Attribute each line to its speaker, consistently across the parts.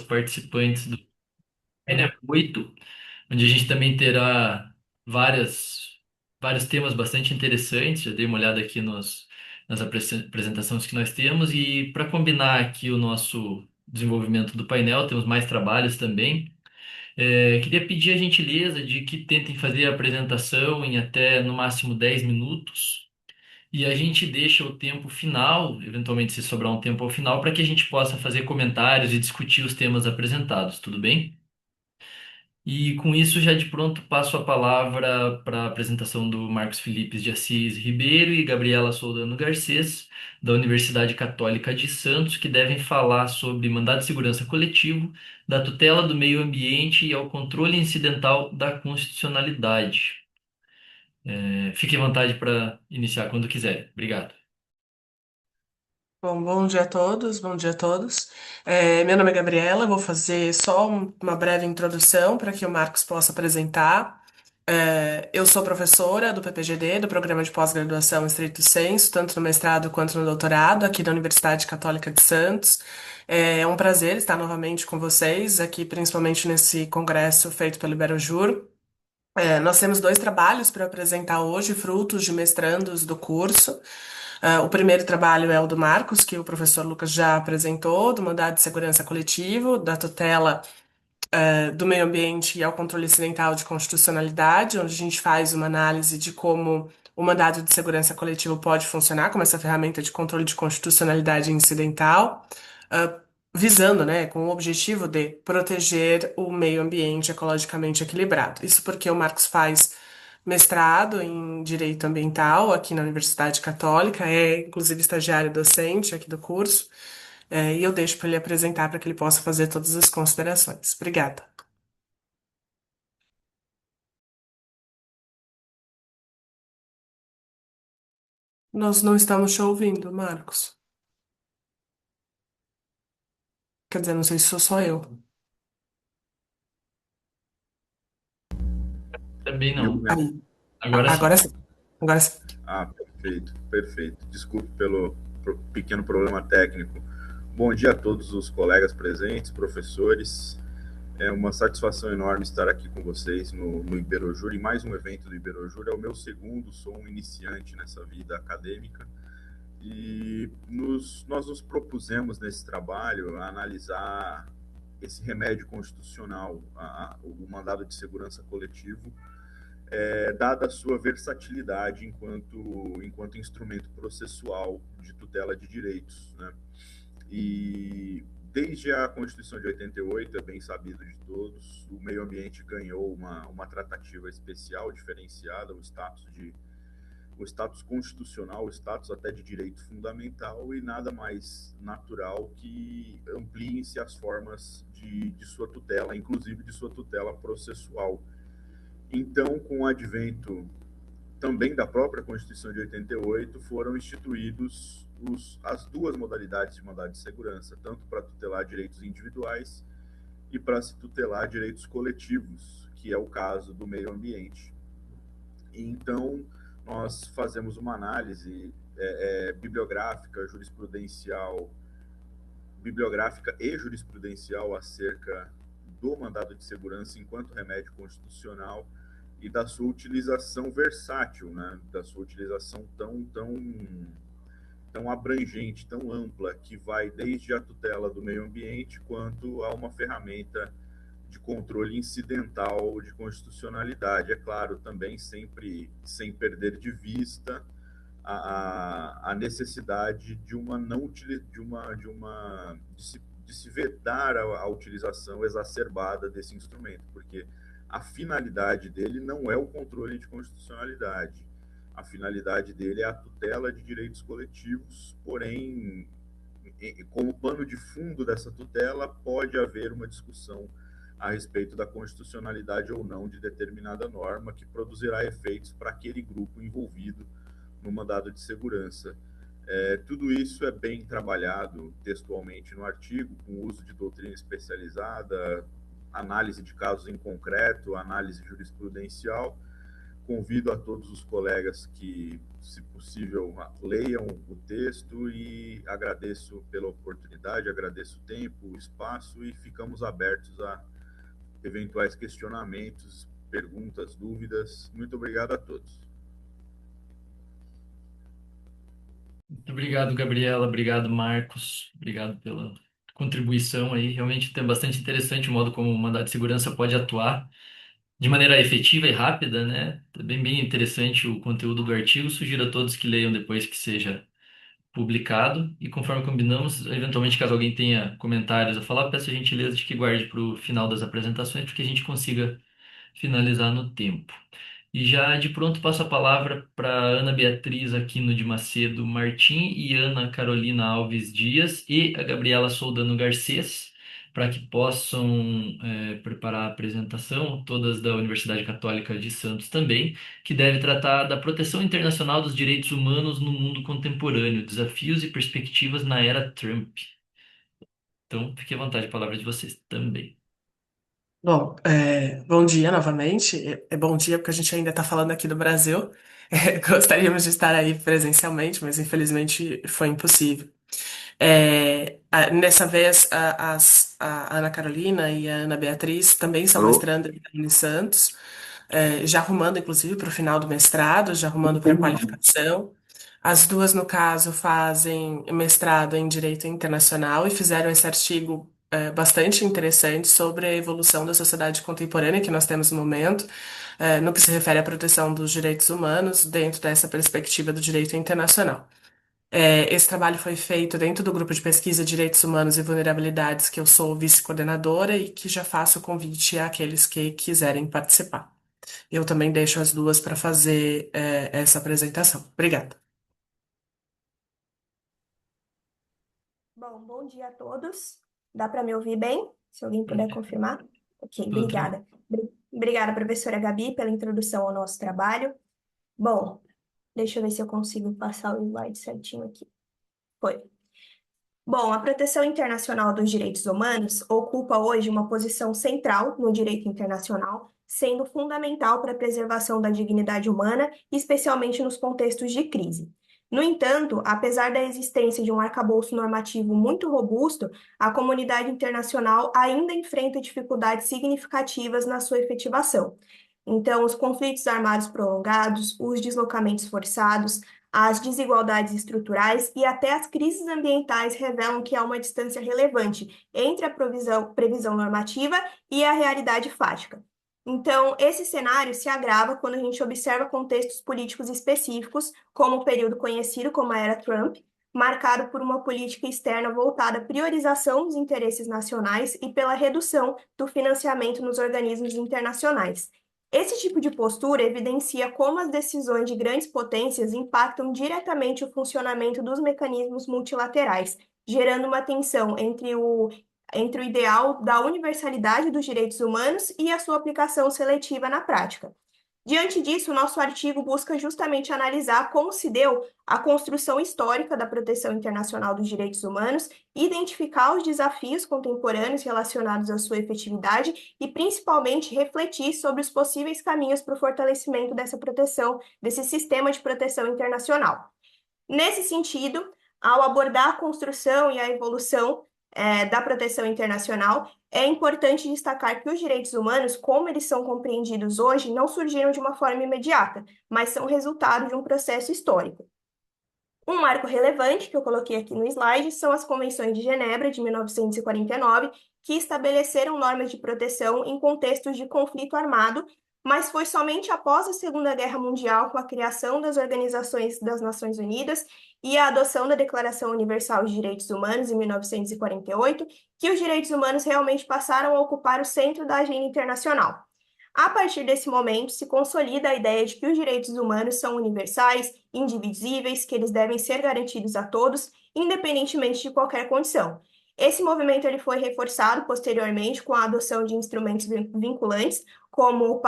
Speaker 1: participantes do painel 8, onde a gente também terá várias, vários temas bastante interessantes. Já dei uma olhada aqui nas apresentações que nós temos, e para combinar aqui o nosso desenvolvimento do painel, temos mais trabalhos também. Queria pedir a gentileza de que tentem fazer a apresentação em até no máximo 10 minutos. E a gente deixa o tempo final, eventualmente se sobrar um tempo ao final, para que a gente possa fazer comentários e discutir os temas apresentados, tudo bem? E com isso, já de pronto, passo a palavra para a apresentação do Marcos Felipe de Assis Ribeiro e Gabriela Soldano Garcês, da Universidade Católica de Santos, que devem falar sobre mandado de segurança coletivo, da tutela do meio ambiente e ao controle incidental da constitucionalidade. Fique à vontade para iniciar quando quiser. Obrigado.
Speaker 2: Bom, bom dia a todos, bom dia a todos. Meu nome é Gabriela, vou fazer só uma breve introdução para que o Marcos possa apresentar. Eu sou professora do PPGD, do Programa de Pós-Graduação Estrito Sensu, tanto no mestrado quanto no doutorado, aqui da Universidade Católica de Santos. É um prazer estar novamente com vocês, aqui principalmente nesse congresso feito pelo Iberojur. Nós temos dois trabalhos para apresentar hoje, frutos de mestrandos do curso. O primeiro trabalho é o do Marcos, que o professor Lucas já apresentou, do mandado de segurança coletivo, da tutela, do meio ambiente e ao controle incidental de constitucionalidade, onde a gente faz uma análise de como o mandado de segurança coletivo pode funcionar como essa ferramenta de controle de constitucionalidade incidental, ah, visando, né, com o objetivo de proteger o meio ambiente ecologicamente equilibrado. Isso porque o Marcos faz mestrado em Direito Ambiental aqui na Universidade Católica, é inclusive estagiário docente aqui do curso, e eu deixo para ele apresentar para que ele possa fazer todas as considerações. Obrigada. Nós não estamos te ouvindo, Marcos. Quer dizer, não sei se sou só eu.
Speaker 1: Também
Speaker 3: Me,
Speaker 1: não.
Speaker 3: me-
Speaker 2: Aí,
Speaker 1: Agora sim.
Speaker 2: agora sim. Agora sim.
Speaker 3: Perfeito, perfeito. Desculpe pelo pequeno problema técnico. Bom dia a todos os colegas presentes, professores. É uma satisfação enorme estar aqui com vocês no Iberojur, e mais um evento do Iberojur. É o meu segundo, sou um iniciante nessa vida acadêmica. E nós nos propusemos nesse trabalho a analisar esse remédio constitucional, o mandado de segurança coletivo, dada a sua versatilidade enquanto instrumento processual de tutela de direitos, né? E desde a Constituição de 88, é bem sabido de todos, o meio ambiente ganhou uma tratativa especial, diferenciada, o status constitucional, o status até de direito fundamental, e nada mais natural que ampliem-se as formas de sua tutela, inclusive de sua tutela processual. Então, com o advento também da própria Constituição de 88, foram instituídos as duas modalidades de mandado de segurança, tanto para tutelar direitos individuais e para se tutelar direitos coletivos, que é o caso do meio ambiente. E então, nós fazemos uma análise bibliográfica e jurisprudencial acerca do mandado de segurança enquanto remédio constitucional e da sua utilização versátil, né? Da sua utilização tão abrangente, tão ampla, que vai desde a tutela do meio ambiente quanto a uma ferramenta de controle incidental de constitucionalidade. É claro, também sempre sem perder de vista a necessidade de uma não de se vedar a utilização exacerbada desse instrumento, porque a finalidade dele não é o controle de constitucionalidade. A finalidade dele é a tutela de direitos coletivos, porém, como pano de fundo dessa tutela, pode haver uma discussão a respeito da constitucionalidade ou não de determinada norma que produzirá efeitos para aquele grupo envolvido no mandado de segurança. Tudo isso é bem trabalhado textualmente no artigo, com o uso de doutrina especializada, análise de casos em concreto, análise jurisprudencial, convido a todos os colegas que, se possível, leiam o texto e agradeço pela oportunidade, agradeço o tempo, o espaço e ficamos abertos a eventuais questionamentos, perguntas, dúvidas. Muito obrigado a todos.
Speaker 1: Muito obrigado, Gabriela. Obrigado, Marcos. Obrigado pela contribuição aí. Realmente é bastante interessante o modo como o mandado de segurança pode atuar de maneira efetiva e rápida, né? Também bem interessante o conteúdo do artigo. Sugiro a todos que leiam depois que seja publicado. E conforme combinamos, eventualmente, caso alguém tenha comentários a falar, peço a gentileza de que guarde para o final das apresentações, para que a gente consiga finalizar no tempo. E já de pronto passo a palavra para Ana Beatriz Aquino de Macedo Martim e Ana Carolina Alves Dias e a Gabriela Soldano Garcês, para que possam preparar a apresentação, todas da Universidade Católica de Santos também, que deve tratar da proteção internacional dos direitos humanos no mundo contemporâneo, desafios e perspectivas na era Trump. Então, fique à vontade, a palavra é de vocês também.
Speaker 2: Bom, bom dia novamente. É bom dia porque a gente ainda está falando aqui do Brasil. Gostaríamos de estar aí presencialmente, mas infelizmente foi impossível. Nessa vez, a Ana Carolina e a Ana Beatriz também são
Speaker 3: Alô?
Speaker 2: mestrando em Santos, já arrumando, inclusive, para o final do mestrado, já arrumando para a qualificação. As duas, no caso, fazem mestrado em Direito Internacional e fizeram esse artigo, bastante interessante sobre a evolução da sociedade contemporânea que nós temos no momento, no que se refere à proteção dos direitos humanos dentro dessa perspectiva do direito internacional. Esse trabalho foi feito dentro do grupo de pesquisa Direitos Humanos e Vulnerabilidades, que eu sou vice-coordenadora e que já faço o convite àqueles que quiserem participar. Eu também deixo as duas para fazer, essa apresentação. Obrigada.
Speaker 4: Bom, bom dia a todos. Dá para me ouvir bem? Se alguém puder confirmar. Ok,
Speaker 1: Tudo tranquilo.
Speaker 4: obrigada. Obrigada, professora Gabi, pela introdução ao nosso trabalho. Bom, deixa eu ver se eu consigo passar o slide certinho aqui. Foi. Bom, a proteção internacional dos direitos humanos ocupa hoje uma posição central no direito internacional, sendo fundamental para a preservação da dignidade humana, especialmente nos contextos de crise. No entanto, apesar da existência de um arcabouço normativo muito robusto, a comunidade internacional ainda enfrenta dificuldades significativas na sua efetivação. Então, os conflitos armados prolongados, os deslocamentos forçados, as desigualdades estruturais e até as crises ambientais revelam que há uma distância relevante entre a previsão normativa e a realidade fática. Então, esse cenário se agrava quando a gente observa contextos políticos específicos, como o período conhecido como a Era Trump, marcado por uma política externa voltada à priorização dos interesses nacionais e pela redução do financiamento nos organismos internacionais. Esse tipo de postura evidencia como as decisões de grandes potências impactam diretamente o funcionamento dos mecanismos multilaterais, gerando uma tensão entre o ideal da universalidade dos direitos humanos e a sua aplicação seletiva na prática. Diante disso, o nosso artigo busca justamente analisar como se deu a construção histórica da proteção internacional dos direitos humanos, identificar os desafios contemporâneos relacionados à sua efetividade e, principalmente, refletir sobre os possíveis caminhos para o fortalecimento dessa proteção, desse sistema de proteção internacional. Nesse sentido, ao abordar a construção e a evolução da proteção internacional, é importante destacar que os direitos humanos, como eles são compreendidos hoje, não surgiram de uma forma imediata, mas são resultado de um processo histórico. Um marco relevante que eu coloquei aqui no slide são as Convenções de Genebra, de 1949, que estabeleceram normas de proteção em contextos de conflito armado, mas foi somente após a Segunda Guerra Mundial, com a criação das Organizações das Nações Unidas e a adoção da Declaração Universal de Direitos Humanos, em 1948, que os direitos humanos realmente passaram a ocupar o centro da agenda internacional. A partir desse momento, se consolida a ideia de que os direitos humanos são universais, indivisíveis, que eles devem ser garantidos a todos, independentemente de qualquer condição. Esse movimento ele foi reforçado posteriormente com a adoção de instrumentos vinculantes, como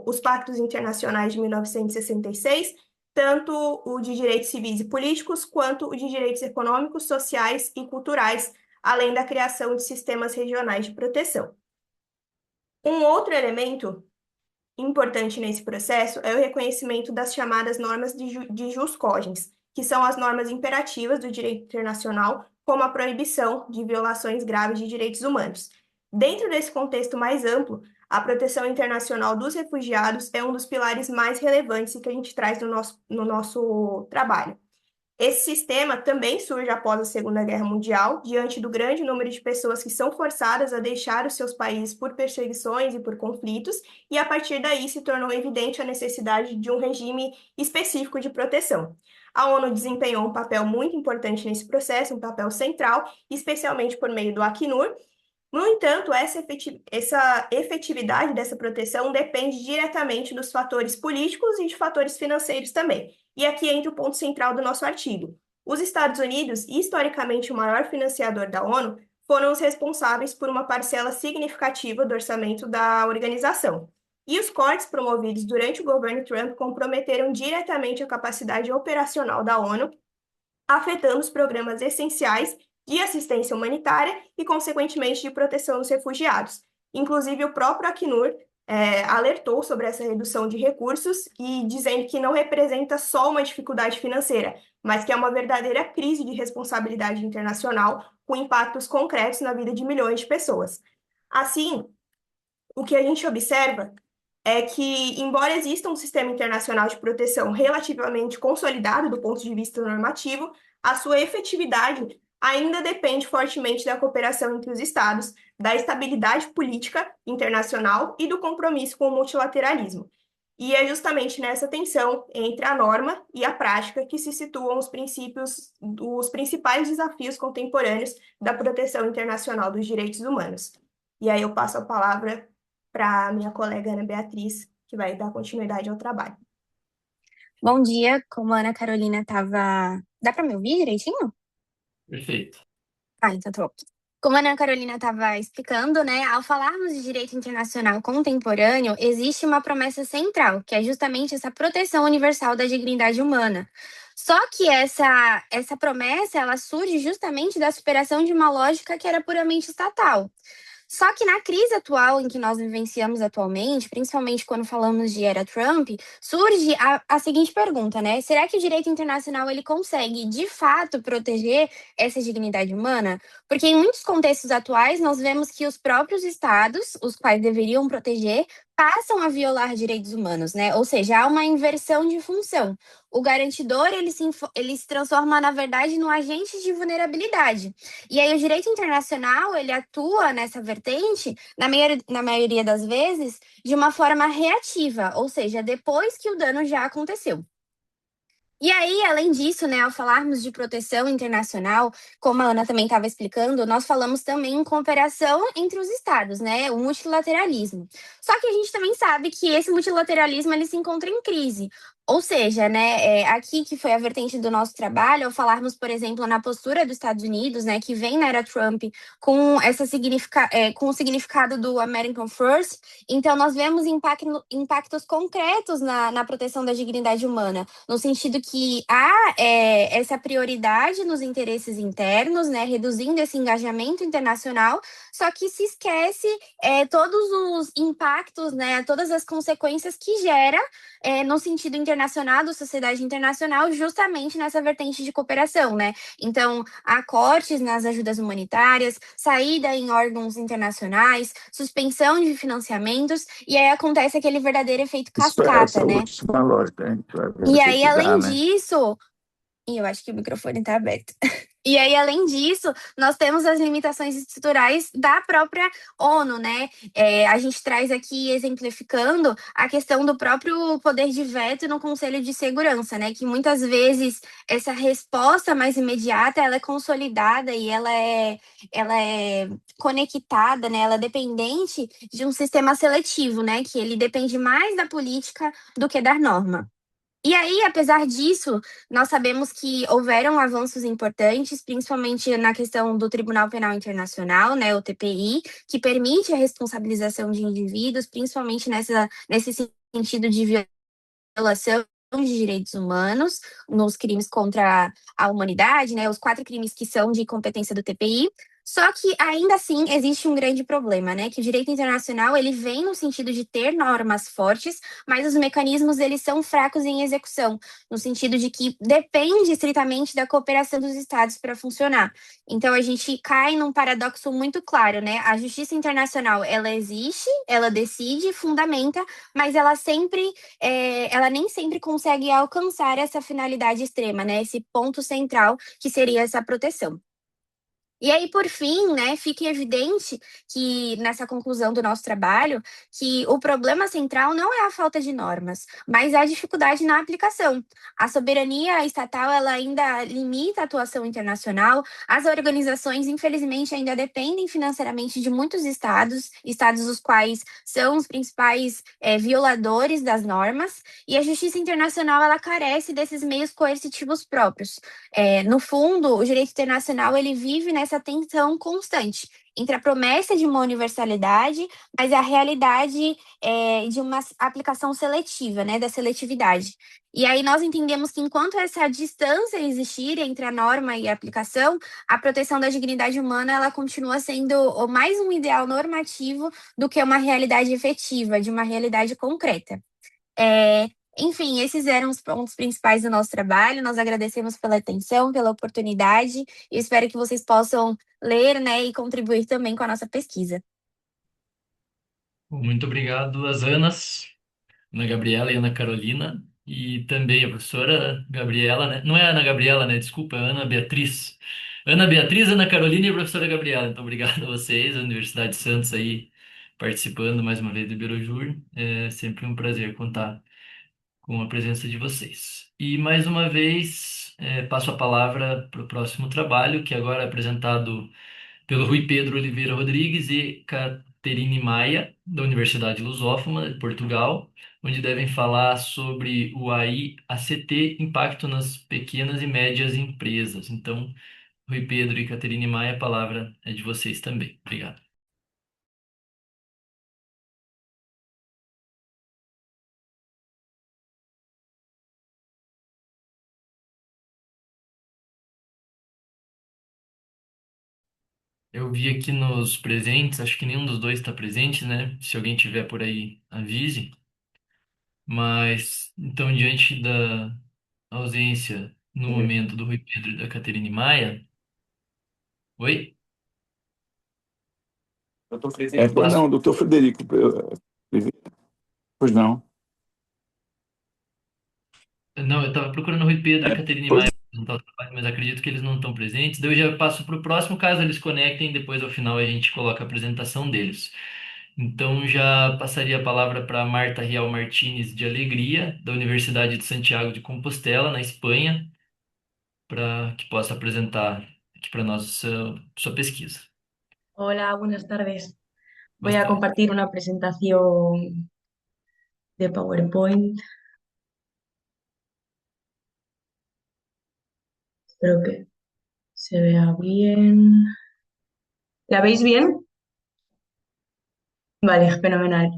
Speaker 4: os pactos internacionais de 1966, tanto o de direitos civis e políticos, quanto o de direitos econômicos, sociais e culturais, além da criação de sistemas regionais de proteção. Um outro elemento importante nesse processo é o reconhecimento das chamadas normas de jus cogens, que são as normas imperativas do direito internacional, como a proibição de violações graves de direitos humanos. Dentro desse contexto mais amplo, a proteção internacional dos refugiados é um dos pilares mais relevantes que a gente traz no nosso trabalho. Esse sistema também surge após a Segunda Guerra Mundial, diante do grande número de pessoas que são forçadas a deixar os seus países por perseguições e por conflitos, e a partir daí se tornou evidente a necessidade de um regime específico de proteção. A ONU desempenhou um papel muito importante nesse processo, um papel central, especialmente por meio do Acnur. No entanto, essa efetividade dessa proteção depende diretamente dos fatores políticos e de fatores financeiros também. E aqui entra o ponto central do nosso artigo. Os Estados Unidos, historicamente o maior financiador da ONU, foram os responsáveis por uma parcela significativa do orçamento da organização. E os cortes promovidos durante o governo Trump comprometeram diretamente a capacidade operacional da ONU, afetando os programas essenciais de assistência humanitária e, consequentemente, de proteção dos refugiados. Inclusive, o próprio Acnur alertou sobre essa redução de recursos e dizendo que não representa só uma dificuldade financeira, mas que é uma verdadeira crise de responsabilidade internacional com impactos concretos na vida de milhões de pessoas. Assim, o que a gente observa é que, embora exista um sistema internacional de proteção relativamente consolidado do ponto de vista normativo, a sua efetividade ainda depende fortemente da cooperação entre os Estados, da estabilidade política internacional e do compromisso com o multilateralismo. E é justamente nessa tensão entre a norma e a prática que se situam os principais desafios contemporâneos da proteção internacional dos direitos humanos. E aí eu passo a palavra para a minha colega Ana Beatriz, que vai dar continuidade ao trabalho.
Speaker 5: Bom dia, como a Ana Carolina estava... Dá para me ouvir direitinho?
Speaker 1: Perfeito.
Speaker 5: Então tá bom. Como a Ana Carolina estava explicando, né, ao falarmos de direito internacional contemporâneo, existe uma promessa central, que é justamente essa proteção universal da dignidade humana. Só que essa promessa, ela surge justamente da superação de uma lógica que era puramente estatal. Só que na crise atual em que nós vivenciamos atualmente, principalmente quando falamos de era Trump, surge a seguinte pergunta, né? Será que o direito internacional ele consegue, de fato, proteger essa dignidade humana? Porque em muitos contextos atuais, nós vemos que os próprios estados, os quais deveriam proteger, passam a violar direitos humanos, né? Ou seja, há uma inversão de função. O garantidor, ele se transforma, na verdade, no agente de vulnerabilidade. E aí o direito internacional, ele atua nessa vertente, na maioria das vezes, de uma forma reativa, ou seja, depois que o dano já aconteceu. E aí, além disso, né, ao falarmos de proteção internacional, como a Ana também estava explicando, nós falamos também em cooperação entre os estados, né, o multilateralismo. Só que a gente também sabe que esse multilateralismo ele se encontra em crise. Ou seja, né, aqui que foi a vertente do nosso trabalho, ao falarmos, por exemplo, na postura dos Estados Unidos, né, que vem na era Trump com com o significado do American First, então nós vemos impactos concretos na proteção da dignidade humana, no sentido que há essa prioridade nos interesses internos, né, reduzindo esse engajamento internacional, só que se esquece todos os impactos, né, todas as consequências que gera no sentido internacional, da sociedade internacional, justamente nessa vertente de cooperação, né? Então, há cortes nas ajudas humanitárias, saída em órgãos internacionais, suspensão de financiamentos, e aí acontece aquele verdadeiro efeito cascata,
Speaker 6: Essa
Speaker 5: né?
Speaker 6: última lógica, a gente vai
Speaker 5: E aí,
Speaker 6: verificar,
Speaker 5: além
Speaker 6: né?
Speaker 5: disso, e eu acho que o microfone está aberto. E aí, além disso, nós temos as limitações estruturais da própria ONU, né? A gente traz aqui, exemplificando, a questão do próprio poder de veto no Conselho de Segurança, né? Que muitas vezes essa resposta mais imediata, ela é consolidada e ela é conectada, né? Ela é dependente de um sistema seletivo, né? Que ele depende mais da política do que da norma. E aí, apesar disso, nós sabemos que houveram avanços importantes, principalmente na questão do Tribunal Penal Internacional, né, o TPI, que permite a responsabilização de indivíduos, principalmente nesse sentido de violação de direitos humanos, nos crimes contra a humanidade, né, os 4 crimes que são de competência do TPI. Só que ainda assim existe um grande problema, né? Que o direito internacional ele vem no sentido de ter normas fortes, mas os mecanismos eles são fracos em execução, no sentido de que depende estritamente da cooperação dos estados para funcionar. Então a gente cai num paradoxo muito claro, né? A justiça internacional ela existe, ela decide, fundamenta, mas ela nem sempre consegue alcançar essa finalidade extrema, né? Esse ponto central que seria essa proteção. E aí, por fim, né, fica evidente que nessa conclusão do nosso trabalho, que o problema central não é a falta de normas, mas a dificuldade na aplicação. A soberania estatal, ela ainda limita a atuação internacional, as organizações, infelizmente, ainda dependem financeiramente de muitos estados, estados os quais são os principais violadores das normas, e a justiça internacional, ela carece desses meios coercitivos próprios. No fundo, o direito internacional ele vive nessa tensão constante entre a promessa de uma universalidade, mas a realidade de uma aplicação seletiva, né, da seletividade. E aí nós entendemos que enquanto essa distância existir entre a norma e a aplicação, a proteção da dignidade humana ela continua sendo mais um ideal normativo do que uma realidade efetiva, de uma realidade concreta. É, Enfim, esses eram os pontos principais do nosso trabalho. Nós agradecemos pela atenção, pela oportunidade e espero que vocês possam ler, né, e contribuir também com a nossa pesquisa.
Speaker 1: Muito obrigado às Anas, Ana Gabriela e Ana Carolina, e também a professora Gabriela, né? Não é Ana Gabriela, né? Desculpa, é Ana Beatriz. Ana Beatriz, Ana Carolina e a professora Gabriela. Então, obrigado a vocês, a Universidade de Santos aí, participando mais uma vez do Birojur. É sempre um prazer contar com a presença de vocês. E mais uma vez, passo a palavra para o próximo trabalho, que agora é apresentado pelo Rui Pedro Oliveira Rodrigues e Caterine Maia, da Universidade Lusófona de Portugal, onde devem falar sobre o AI-ACT, impacto nas pequenas e médias empresas. Então, Rui Pedro e Caterine Maia, a palavra é de vocês também. Obrigado. Eu vi aqui nos presentes, acho que nenhum dos dois está presente, né? Se alguém tiver por aí, avise. Mas, então, diante da ausência no momento do Rui Pedro e da Caterine Maia, oi?
Speaker 6: Pois
Speaker 1: Passo.
Speaker 6: não, doutor Frederico, pois não.
Speaker 1: Não, eu estava procurando o Rui Pedro e a Caterine
Speaker 6: Pois,
Speaker 1: Maia para apresentar o trabalho, mas acredito que eles não estão presentes. Daí eu já passo para o próximo, caso eles conectem, depois ao final a gente coloca a apresentação deles. Então já passaria a palavra para Marta Rial Martínez de Alegria, da Universidade de Santiago de Compostela, na Espanha, para que possa apresentar aqui para nós sua pesquisa.
Speaker 7: Hola, buenas tardes. Voy a
Speaker 1: Bastante.
Speaker 7: compartir una presentación de PowerPoint. Espero que se vea bien. ¿La veis bien? Vale, fenomenal.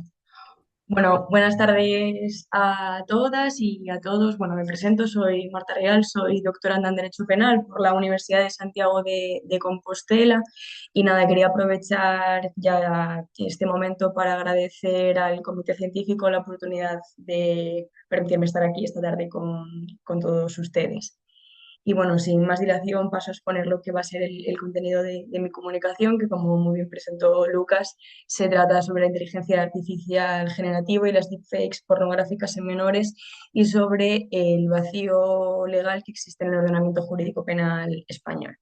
Speaker 7: Bueno, buenas tardes a todas y a todos. Bueno, me presento, soy Marta Real, soy doctoranda en Derecho Penal por la Universidad de Santiago de Compostela y nada, quería aprovechar ya este momento para agradecer al Comité Científico la oportunidad de permitirme estar aquí esta tarde con todos ustedes. Y bueno, sin más dilación paso a exponer lo que va a ser el contenido de mi comunicación, que como muy bien presentó Lucas, se trata sobre la inteligencia artificial generativa y las deepfakes pornográficas en menores y sobre el vacío legal que existe en el ordenamiento jurídico penal español.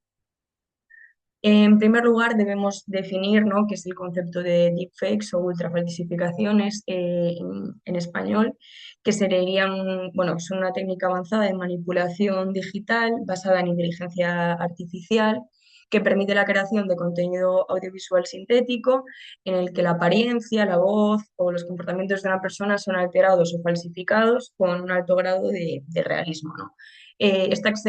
Speaker 7: En primer lugar, debemos definir, ¿no?, qué es el concepto de deepfakes o ultrafalsificaciones en español, que serían, bueno, es una técnica avanzada de manipulación digital basada en inteligencia artificial que permite la creación de contenido audiovisual sintético en el que la apariencia, la voz o los comportamientos de una persona son alterados o falsificados con un alto grado de realismo, ¿no? Estas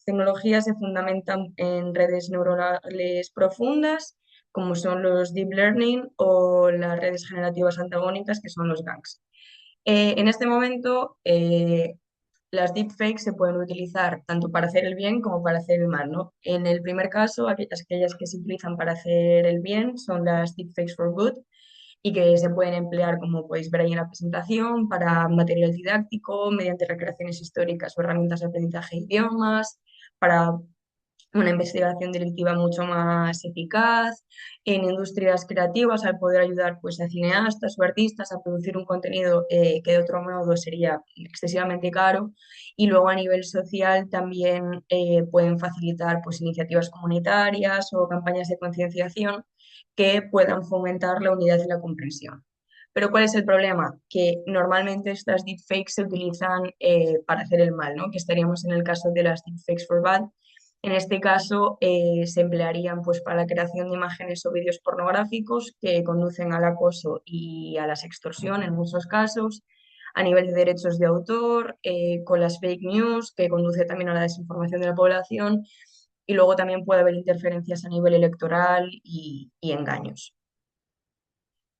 Speaker 7: tecnologías se fundamentan en redes neuronales profundas, como son los deep learning o las redes generativas antagónicas, que son los GANs. En este momento, las deepfakes se pueden utilizar tanto para hacer el bien como para hacer el mal, ¿no? En el primer caso, aquellas que se utilizan para hacer el bien son las deepfakes for good y que se pueden emplear, como podéis ver ahí en la presentación, para material didáctico, mediante recreaciones históricas o herramientas de aprendizaje de idiomas, para una investigación directiva mucho más eficaz, en industrias creativas, al poder ayudar pues, a cineastas o artistas a producir un contenido que de otro modo sería excesivamente caro, y luego a nivel social también pueden facilitar pues, iniciativas comunitarias o campañas de concienciación que puedan fomentar la unidad y la comprensión. Pero ¿cuál es el problema? Que normalmente estas deepfakes se utilizan para hacer el mal, ¿no? Que estaríamos en el caso de las deepfakes for bad. En este caso, se emplearían pues, para la creación de imágenes o vídeos pornográficos que conducen al acoso y a la sextorsión en muchos casos, a nivel de derechos de autor, con las fake news, que conduce también a la desinformación de la población, y luego también puede haber interferencias a nivel electoral y engaños.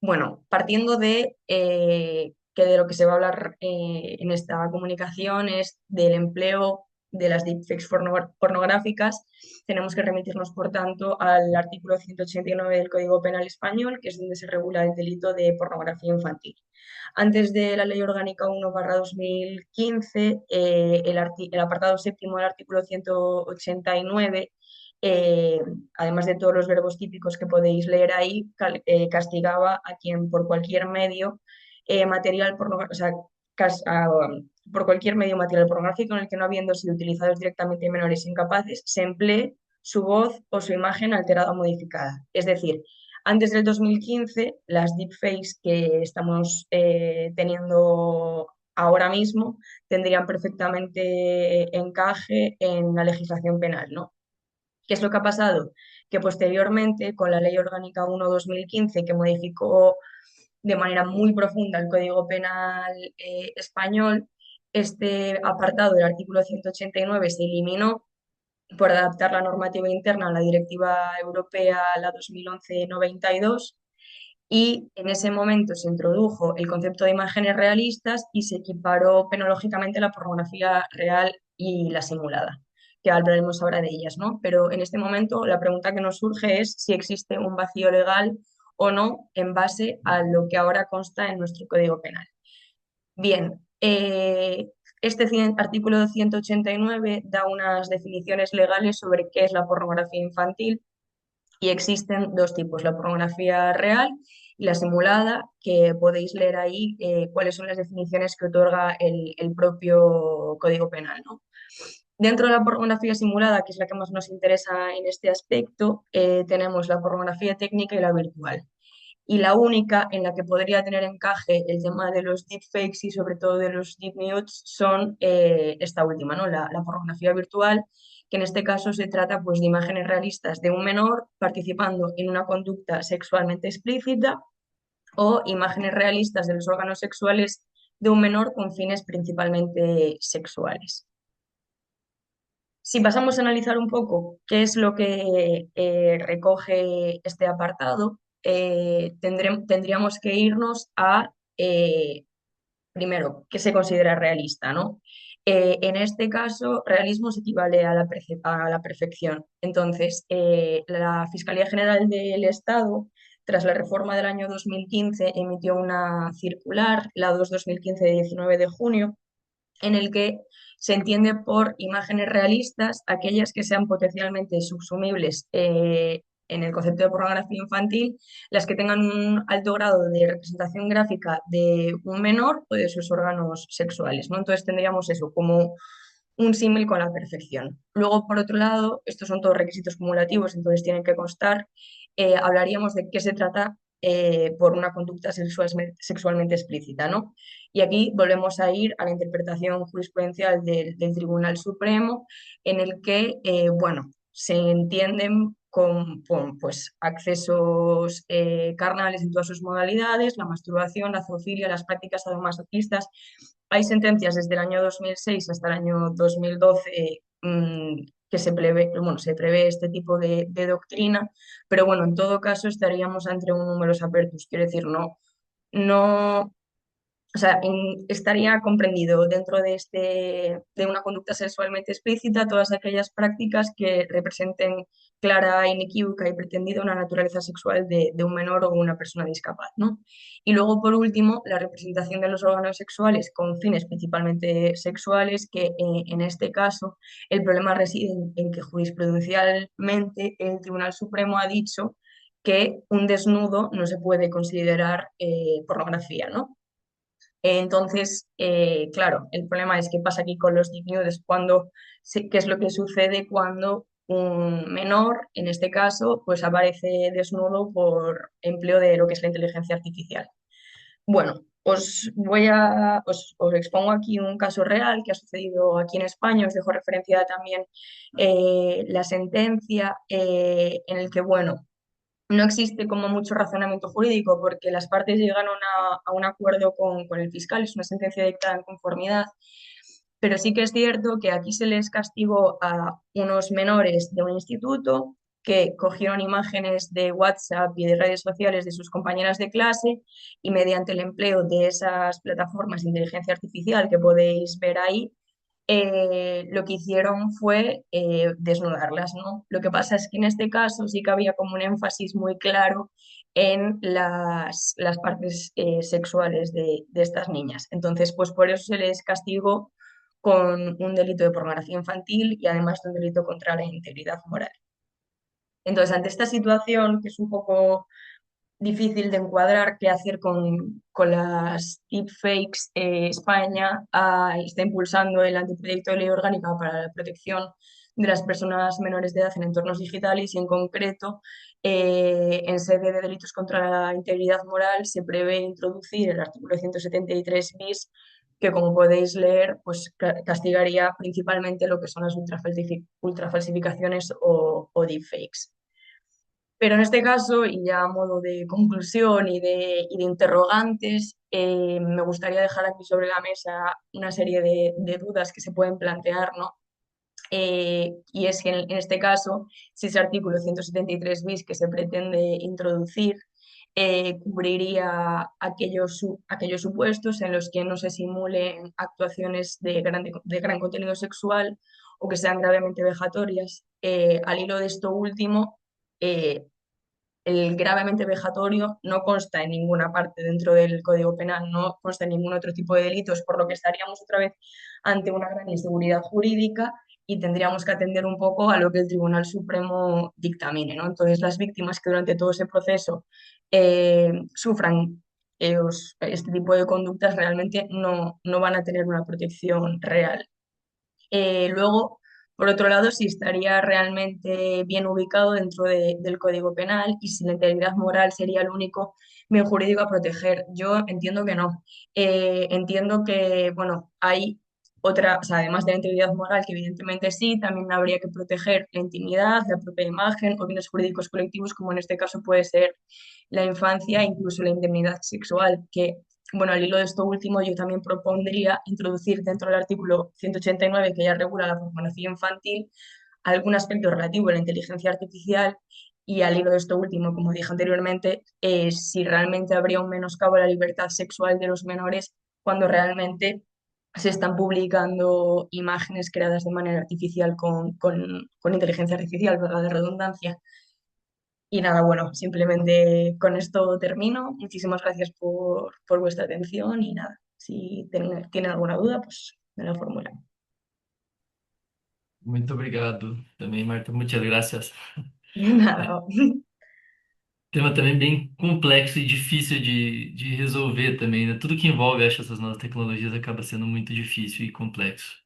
Speaker 7: Bueno, partiendo de que de lo que se va a hablar en esta comunicación es del empleo de las deepfakes pornográficas, tenemos que remitirnos, por tanto, al artículo 189 del Código Penal Español, que es donde se regula el delito de pornografía infantil. Antes de la Ley Orgánica 1/2015, el apartado séptimo del artículo 189, eh, además de todos los verbos típicos que podéis leer ahí, castigaba a quien por cualquier medio material pornográfico, o sea, por cualquier medio material pornográfico en el que no habiendo sido utilizados directamente menores incapaces, se emplee su voz o su imagen alterada o modificada. Es decir, antes del 2015, las deepfakes que estamos teniendo ahora mismo tendrían perfectamente encaje en la legislación penal, ¿no? ¿Qué es lo que ha pasado? Que posteriormente, con la Ley Orgánica 1/2015, que modificó de manera muy profunda el Código Penal español, este apartado del artículo 189 se eliminó por adaptar la normativa interna a la Directiva Europea, la 2011/92, y en ese momento se introdujo el concepto de imágenes realistas y se equiparó penológicamente la pornografía real y la simulada, que hablaremos ahora de ellas, ¿no? Pero en este momento la pregunta que nos surge es si existe un vacío legal o no en base a lo que ahora consta en nuestro Código Penal. Bien, este artículo 189 da unas definiciones legales sobre qué es la pornografía infantil y existen dos tipos, la pornografía real y la simulada, que podéis leer ahí cuáles son las definiciones que otorga el propio Código Penal, ¿no? Dentro de la pornografía simulada, que es la que más nos interesa en este aspecto, tenemos la pornografía técnica y la virtual. Y la única en la que podría tener encaje el tema de los deepfakes y sobre todo de los deep nudes son esta última, ¿no? La pornografía virtual, que en este caso se trata pues, de imágenes realistas de un menor participando en una conducta sexualmente explícita o imágenes realistas de los órganos sexuales de un menor con fines principalmente sexuales. Si pasamos a analizar un poco qué es lo que recoge este apartado, tendríamos que irnos a, primero, qué se considera realista, ¿no? En este caso, realismo se equivale a a la perfección. Entonces, la Fiscalía General del Estado, tras la reforma del año 2015, emitió una circular, la 2/2015 de 19 de junio, en el que se entiende por imágenes realistas aquellas que sean potencialmente subsumibles en el concepto de pornografía infantil, las que tengan un alto grado de representación gráfica de un menor o de sus órganos sexuales, ¿no? Entonces tendríamos eso como un símil con la perfección. Luego, por otro lado, estos son todos requisitos cumulativos, entonces tienen que constar. Hablaríamos de qué se trata por una conducta sexualmente explícita, ¿no? Y aquí volvemos a ir a la interpretación jurisprudencial del Tribunal Supremo, en el que, bueno, se entienden con, pues, accesos carnales en todas sus modalidades, la masturbación, la zoofilia, las prácticas sadomasoquistas. Hay sentencias desde el año 2006 hasta el año 2012 que se prevé este tipo de doctrina, pero bueno, en todo caso estaríamos ante un numerus apertus, quiero decir, no o sea, estaría comprendido dentro de una conducta sexualmente explícita todas aquellas prácticas que representen clara, inequívoca y pretendida una naturaleza sexual de un menor o una persona discapaz, ¿no? Y luego, por último, la representación de los órganos sexuales con fines principalmente sexuales, que en este caso el problema reside en que jurisprudencialmente el Tribunal Supremo ha dicho que un desnudo no se puede considerar pornografía, ¿no? Entonces, claro, el problema es qué pasa aquí con los nudes, qué es lo que sucede cuando un menor, en este caso, pues aparece desnudo por empleo de lo que es la inteligencia artificial. Bueno, os expongo aquí un caso real que ha sucedido aquí en España. Os dejo referenciada también la sentencia en el que, bueno, no existe como mucho razonamiento jurídico porque las partes llegan a un acuerdo con el fiscal, es una sentencia dictada en conformidad, pero sí que es cierto que aquí se les castigó a unos menores de un instituto que cogieron imágenes de WhatsApp y de redes sociales de sus compañeras de clase y mediante el empleo de esas plataformas de inteligencia artificial que podéis ver ahí, lo que hicieron fue desnudarlas, ¿no? Lo que pasa es que en este caso sí que había como un énfasis muy claro en las partes sexuales de estas niñas. Entonces, pues por eso se les castigó con un delito de pornografía infantil y además de un delito contra la integridad moral. Entonces, ante esta situación, que es un poco difícil de encuadrar qué hacer con las deepfakes. España está impulsando el anteproyecto de ley orgánica para la protección de las personas menores de edad en entornos digitales y en concreto en sede de delitos contra la integridad moral se prevé introducir el artículo 173 bis que como podéis leer pues castigaría principalmente lo que son las ultrafalsificaciones o deepfakes. Pero en este caso, y ya a modo de conclusión y de interrogantes, me gustaría dejar aquí sobre la mesa una serie de dudas que se pueden plantear, ¿no? Y es que en este caso, si ese artículo 173 bis que se pretende introducir cubriría aquellos supuestos en los que no se simulen actuaciones de gran contenido sexual o que sean gravemente vejatorias. Al hilo de esto último, eh, el gravemente vejatorio no consta en ninguna parte dentro del Código Penal, no consta en ningún otro tipo de delitos, por lo que estaríamos otra vez ante una gran inseguridad jurídica y tendríamos que atender un poco a lo que el Tribunal Supremo dictamine, ¿no? Entonces, las víctimas que durante todo ese proceso sufran este tipo de conductas realmente no van a tener una protección real. Luego, por otro lado, si estaría realmente bien ubicado dentro del Código Penal y si la integridad moral sería el único bien jurídico a proteger. Yo entiendo que no. Entiendo que, bueno, hay otra, o sea, además de la integridad moral, que evidentemente sí, también habría que proteger la intimidad, la propia imagen o bienes jurídicos colectivos, como en este caso puede ser la infancia e incluso la indemnidad sexual, que bueno, al hilo de esto último, yo también propondría introducir dentro del artículo 189, que ya regula la pornografía infantil, algún aspecto relativo a la inteligencia artificial y al hilo de esto último, como dije anteriormente, si realmente habría un menoscabo a la libertad sexual de los menores cuando realmente se están publicando imágenes creadas de manera artificial con inteligencia artificial, valga la redundancia. Y nada, bueno, simplemente con esto termino. Muchísimas gracias por vuestra atención y nada, si tienen alguna duda, pues me la formulan.
Speaker 1: Muito obrigado também, Marta. Muitas graças.
Speaker 7: Nada.
Speaker 1: Tema também bem complexo e difícil de resolver também, né? Tudo que envolve, acho, essas novas tecnologias acaba sendo muito difícil e complexo.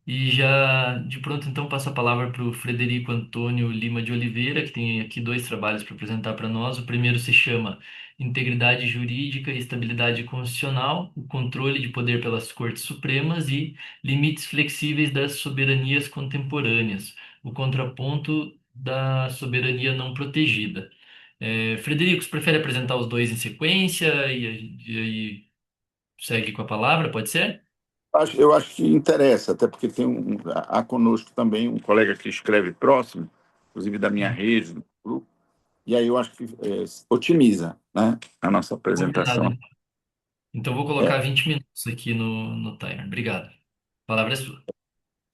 Speaker 1: E já de pronto, então, passo a palavra para o Frederico Antônio Lima de Oliveira, que tem aqui dois trabalhos para apresentar para nós. O primeiro se chama Integridade Jurídica e Estabilidade Constitucional, o controle de poder pelas Cortes Supremas e limites flexíveis das soberanias contemporâneas, o contraponto da soberania não protegida. Frederico, você prefere apresentar os dois em sequência e aí segue com a palavra, pode ser?
Speaker 6: Eu acho que interessa, até porque há conosco também um colega que escreve próximo, inclusive da minha rede, do grupo, e aí eu acho que otimiza, né, a nossa
Speaker 1: Combinado,
Speaker 6: apresentação.
Speaker 1: Então, vou colocar 20 minutos aqui no timer. Obrigado. A palavra é sua.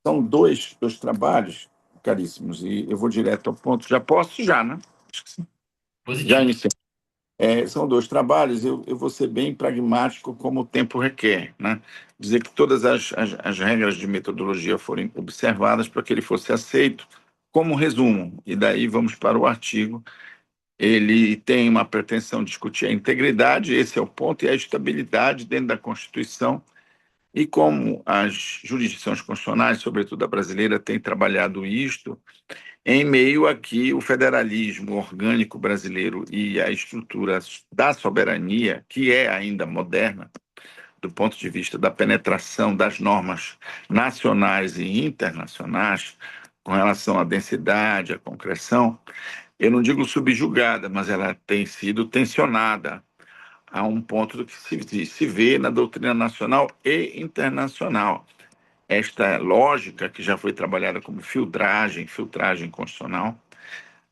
Speaker 6: São dois trabalhos, caríssimos, e eu vou direto ao ponto. Já posso? Já, né? Já
Speaker 1: Positivo.
Speaker 6: iniciei. São dois trabalhos, eu vou ser bem pragmático como o tempo requer, né? Dizer que todas as regras de metodologia forem observadas para que ele fosse aceito como resumo, e daí vamos para o artigo. Ele tem uma pretensão de discutir a integridade, esse é o ponto, e a estabilidade dentro da Constituição, e como as jurisdições constitucionais, sobretudo a brasileira, têm trabalhado isto, em meio a que o federalismo orgânico brasileiro e a estrutura da soberania, que é ainda moderna, do ponto de vista da penetração das normas nacionais e internacionais, com relação à densidade, à concreção, eu não digo subjugada, mas ela tem sido tensionada a um ponto do que se vê na doutrina nacional e internacional. Esta lógica, que já foi trabalhada como filtragem constitucional,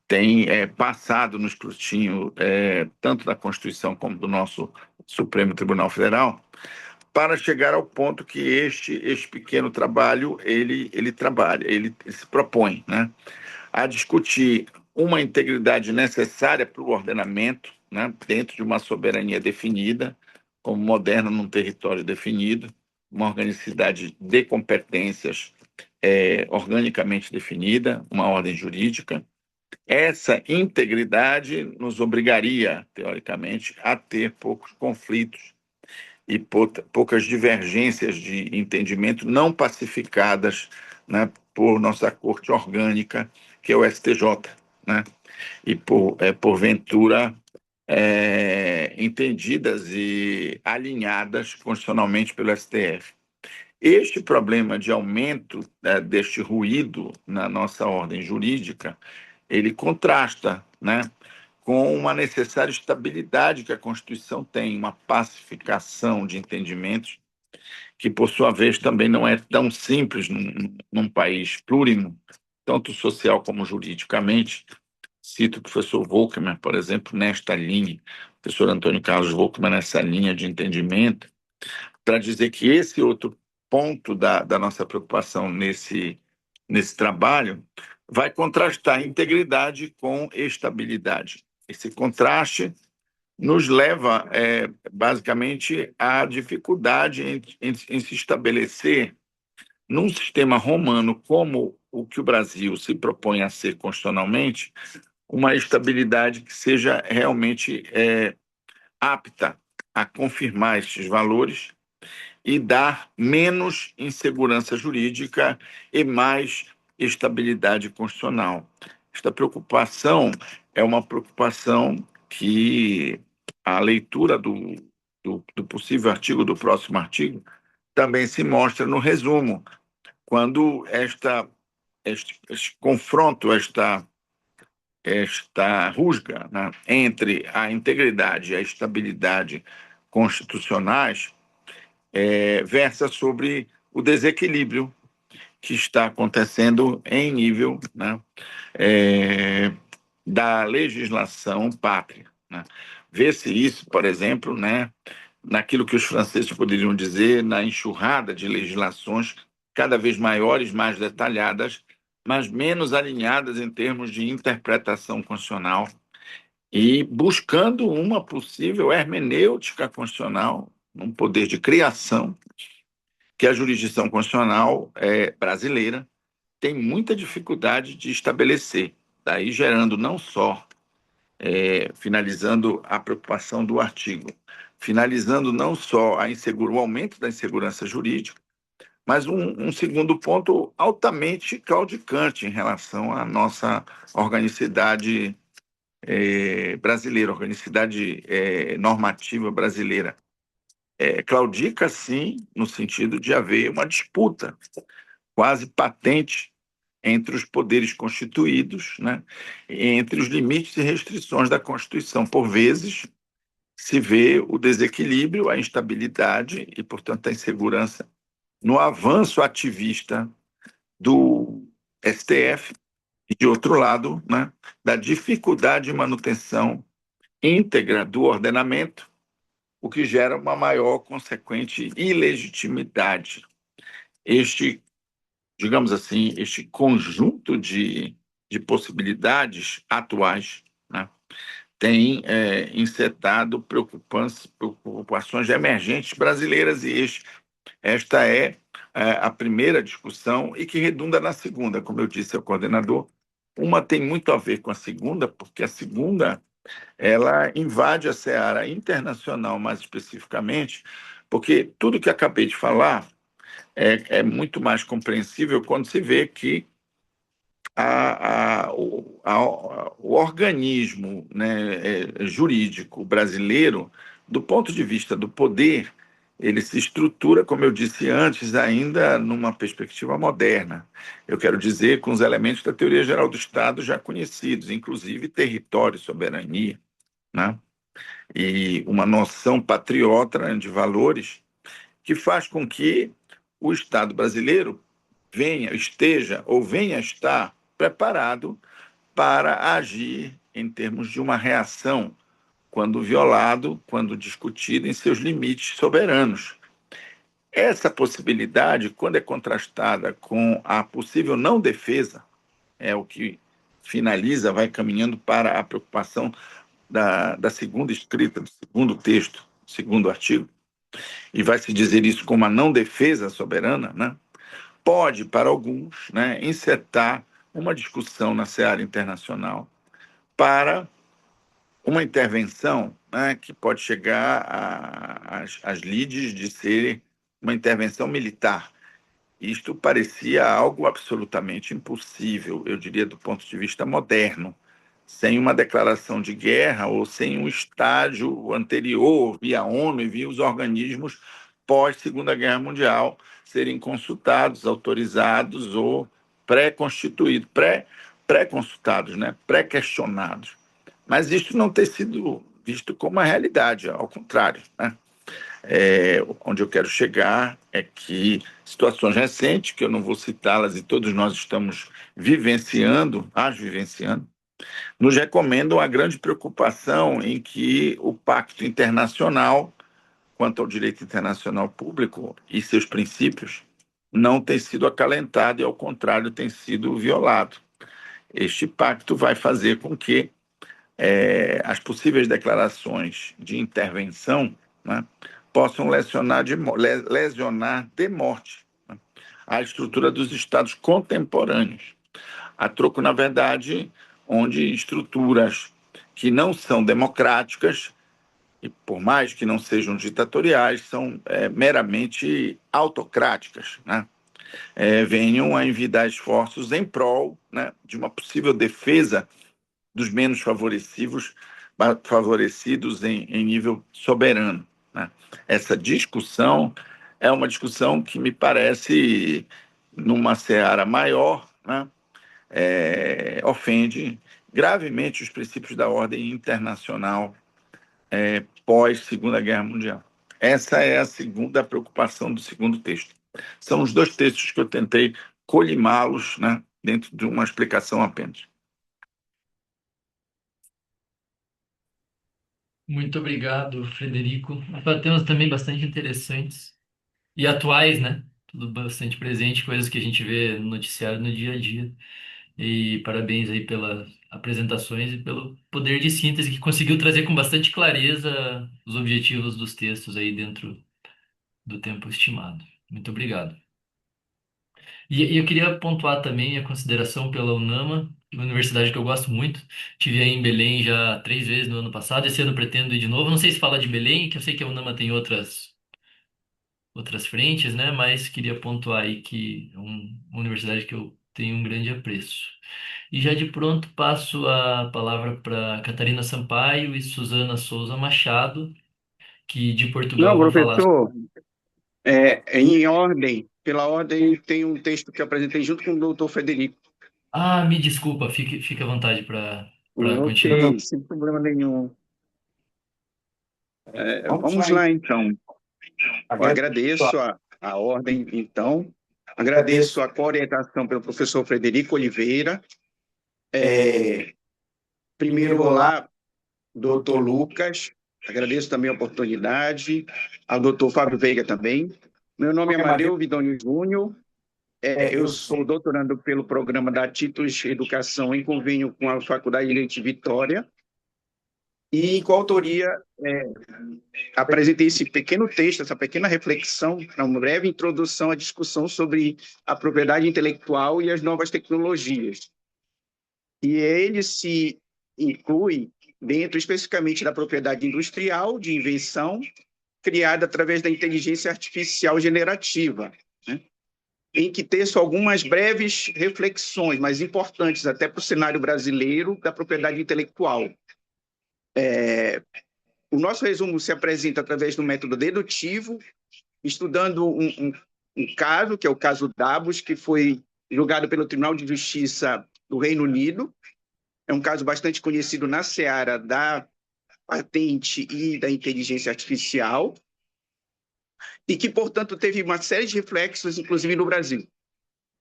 Speaker 6: tem passado no escrutínio tanto da Constituição como do nosso Supremo Tribunal Federal, para chegar ao ponto que este pequeno trabalho ele trabalha, ele se propõe, né, a discutir uma integridade necessária para o ordenamento, né, dentro de uma soberania definida, como moderna num território definido, uma organicidade de competências organicamente definida, uma ordem jurídica. Essa integridade nos obrigaria, teoricamente, a ter poucos conflitos e poucas divergências de entendimento não pacificadas, né, por nossa corte orgânica, que é o STJ, né, e porventura entendidas e alinhadas constitucionalmente pelo STF. Este problema de aumento deste ruído na nossa ordem jurídica, ele contrasta, né, com uma necessária estabilidade que a Constituição tem, uma pacificação de entendimentos, que, por sua vez, também não é tão simples num país plurimo, tanto social como juridicamente. Cito o professor Volckmann, por exemplo, nesta linha, o professor Antônio Carlos Volckmann, nessa linha de entendimento, para dizer que esse outro ponto da nossa preocupação nesse trabalho vai contrastar integridade com estabilidade. Esse contraste nos leva, basicamente, à dificuldade em se estabelecer num sistema romano como o que o Brasil se propõe a ser constitucionalmente, uma estabilidade que seja realmente apta a confirmar estes valores e dar menos insegurança jurídica e mais estabilidade constitucional. Esta preocupação é uma preocupação que a leitura do possível artigo, do próximo artigo, também se mostra no resumo, quando este confronto, esta rusga, né, entre a integridade e a estabilidade constitucionais versa sobre o desequilíbrio que está acontecendo em nível, né, da legislação pátria, né. Vê-se isso, por exemplo, né, naquilo que os franceses poderiam dizer na enxurrada de legislações cada vez maiores, mais detalhadas, mas menos alinhadas em termos de interpretação constitucional e buscando uma possível hermenêutica constitucional, um poder de criação que a jurisdição constitucional brasileira tem muita dificuldade de estabelecer, daí gerando não só, finalizando a preocupação do artigo, finalizando não só o aumento da insegurança jurídica, mas um segundo ponto altamente claudicante em relação à nossa organicidade brasileira, organicidade normativa brasileira. Claudica, sim, no sentido de haver uma disputa quase patente entre os poderes constituídos, né, entre os limites e restrições da Constituição. Por vezes, se vê o desequilíbrio, a instabilidade e, portanto, a insegurança no avanço ativista do STF e, de outro lado, né, da dificuldade de manutenção íntegra do ordenamento o que gera uma maior consequente ilegitimidade. Este, digamos assim, este conjunto de possibilidades atuais, né, tem encetado preocupações emergentes brasileiras, e esta é a primeira discussão e que redunda na segunda. Como eu disse ao coordenador, uma tem muito a ver com a segunda, porque a segunda ela invade a seara internacional, mais especificamente, porque tudo que acabei de falar é muito mais compreensível quando se vê que o organismo, né, jurídico brasileiro, do ponto de vista do poder, ele se estrutura, como eu disse antes, ainda numa perspectiva moderna. Eu quero dizer, com os elementos da teoria geral do Estado já conhecidos, inclusive território, soberania, né? E uma noção patriota de valores que faz com que o Estado brasileiro esteja ou venha a estar preparado para agir em termos de uma reação quando violado, quando discutido em seus limites soberanos. Essa possibilidade, quando é contrastada com a possível não defesa, é o que finaliza, vai caminhando para a preocupação da segunda escrita, do segundo texto, segundo artigo, e vai se dizer isso como a não defesa soberana, né? Pode, para alguns, né, encetar uma discussão na seara internacional para uma intervenção, né, que pode chegar às lides de ser uma intervenção militar. Isto parecia algo absolutamente impossível, eu diria, do ponto de vista moderno, sem uma declaração de guerra ou sem um estágio anterior, via ONU e via os organismos pós-Segunda Guerra Mundial serem consultados, autorizados ou pré-constituídos, pré-consultados, né? Pré-questionados. Mas isso não tem sido visto como uma realidade, ao contrário, né? Onde eu quero chegar é que situações recentes, que eu não vou citá-las e todos nós estamos vivenciando, nos recomendam a grande preocupação em que o Pacto Internacional, quanto ao direito internacional público e seus princípios, não tem sido acalentado e, ao contrário, tem sido violado. Este pacto vai fazer com que as possíveis declarações de intervenção, né, possam lesionar de morte, né, a estrutura dos Estados contemporâneos. A troco, na verdade, onde estruturas que não são democráticas, e por mais que não sejam ditatoriais, são meramente autocráticas, né? Venham a envidar esforços em prol, né, de uma possível defesa dos menos favorecidos em nível soberano, né? Essa discussão é uma discussão que me parece, numa seara maior, né, ofende gravemente os princípios da ordem internacional pós-Segunda Guerra Mundial. Essa é a segunda preocupação do segundo texto. São os dois textos que eu tentei colimá-los, né, dentro de uma explicação apenas.
Speaker 1: Muito obrigado, Frederico. Temas também bastante interessantes e atuais, né? Tudo bastante presente, coisas que a gente vê no noticiário no dia a dia. E parabéns aí pelas apresentações e pelo poder de síntese que conseguiu trazer com bastante clareza os objetivos dos textos aí dentro do tempo estimado. Muito obrigado. E eu queria pontuar também a consideração pela UNAMA, uma universidade que eu gosto muito. Tive aí em Belém já 3 vezes no ano passado. Esse ano pretendo ir de novo. Não sei se fala de Belém, que eu sei que a UNAMA tem outras frentes, né? Mas queria pontuar aí que é uma universidade que eu tenho um grande apreço. E já de pronto passo a palavra para Catarina Sampaio e Suzana Souza Machado, que de
Speaker 8: Não,
Speaker 1: Portugal vão falar.
Speaker 8: professor, em ordem, pela ordem, tem um texto que eu apresentei junto com o doutor Frederico.
Speaker 1: Ah, me desculpa, fique à vontade para continuar.
Speaker 8: Ok, sem problema nenhum. Vamos lá, então. Eu agradeço a ordem, então. Agradeço a coorientação pelo professor Frederico Oliveira. Primeiro, olá, doutor Lucas. Agradeço também a oportunidade, ao doutor Fábio Veiga também. Meu nome é Amadeu Vidoni Júnior, eu sou doutorando pelo programa da Títulos Educação em convênio com a Faculdade de Direito de Vitória, e em coautoria apresentei esse pequeno texto, essa pequena reflexão, uma breve introdução à discussão sobre a propriedade intelectual e as novas tecnologias. E ele se inclui dentro especificamente da propriedade industrial de invenção criada através da inteligência artificial generativa, né? Em que teço algumas breves reflexões, mas importantes até para o cenário brasileiro da propriedade intelectual. O nosso resumo se apresenta através do método dedutivo, estudando um caso, que é o caso Dabos, que foi julgado pelo Tribunal de Justiça do Reino Unido. É um caso bastante conhecido na seara da patente e da inteligência artificial, e que, portanto, teve uma série de reflexos, inclusive no Brasil.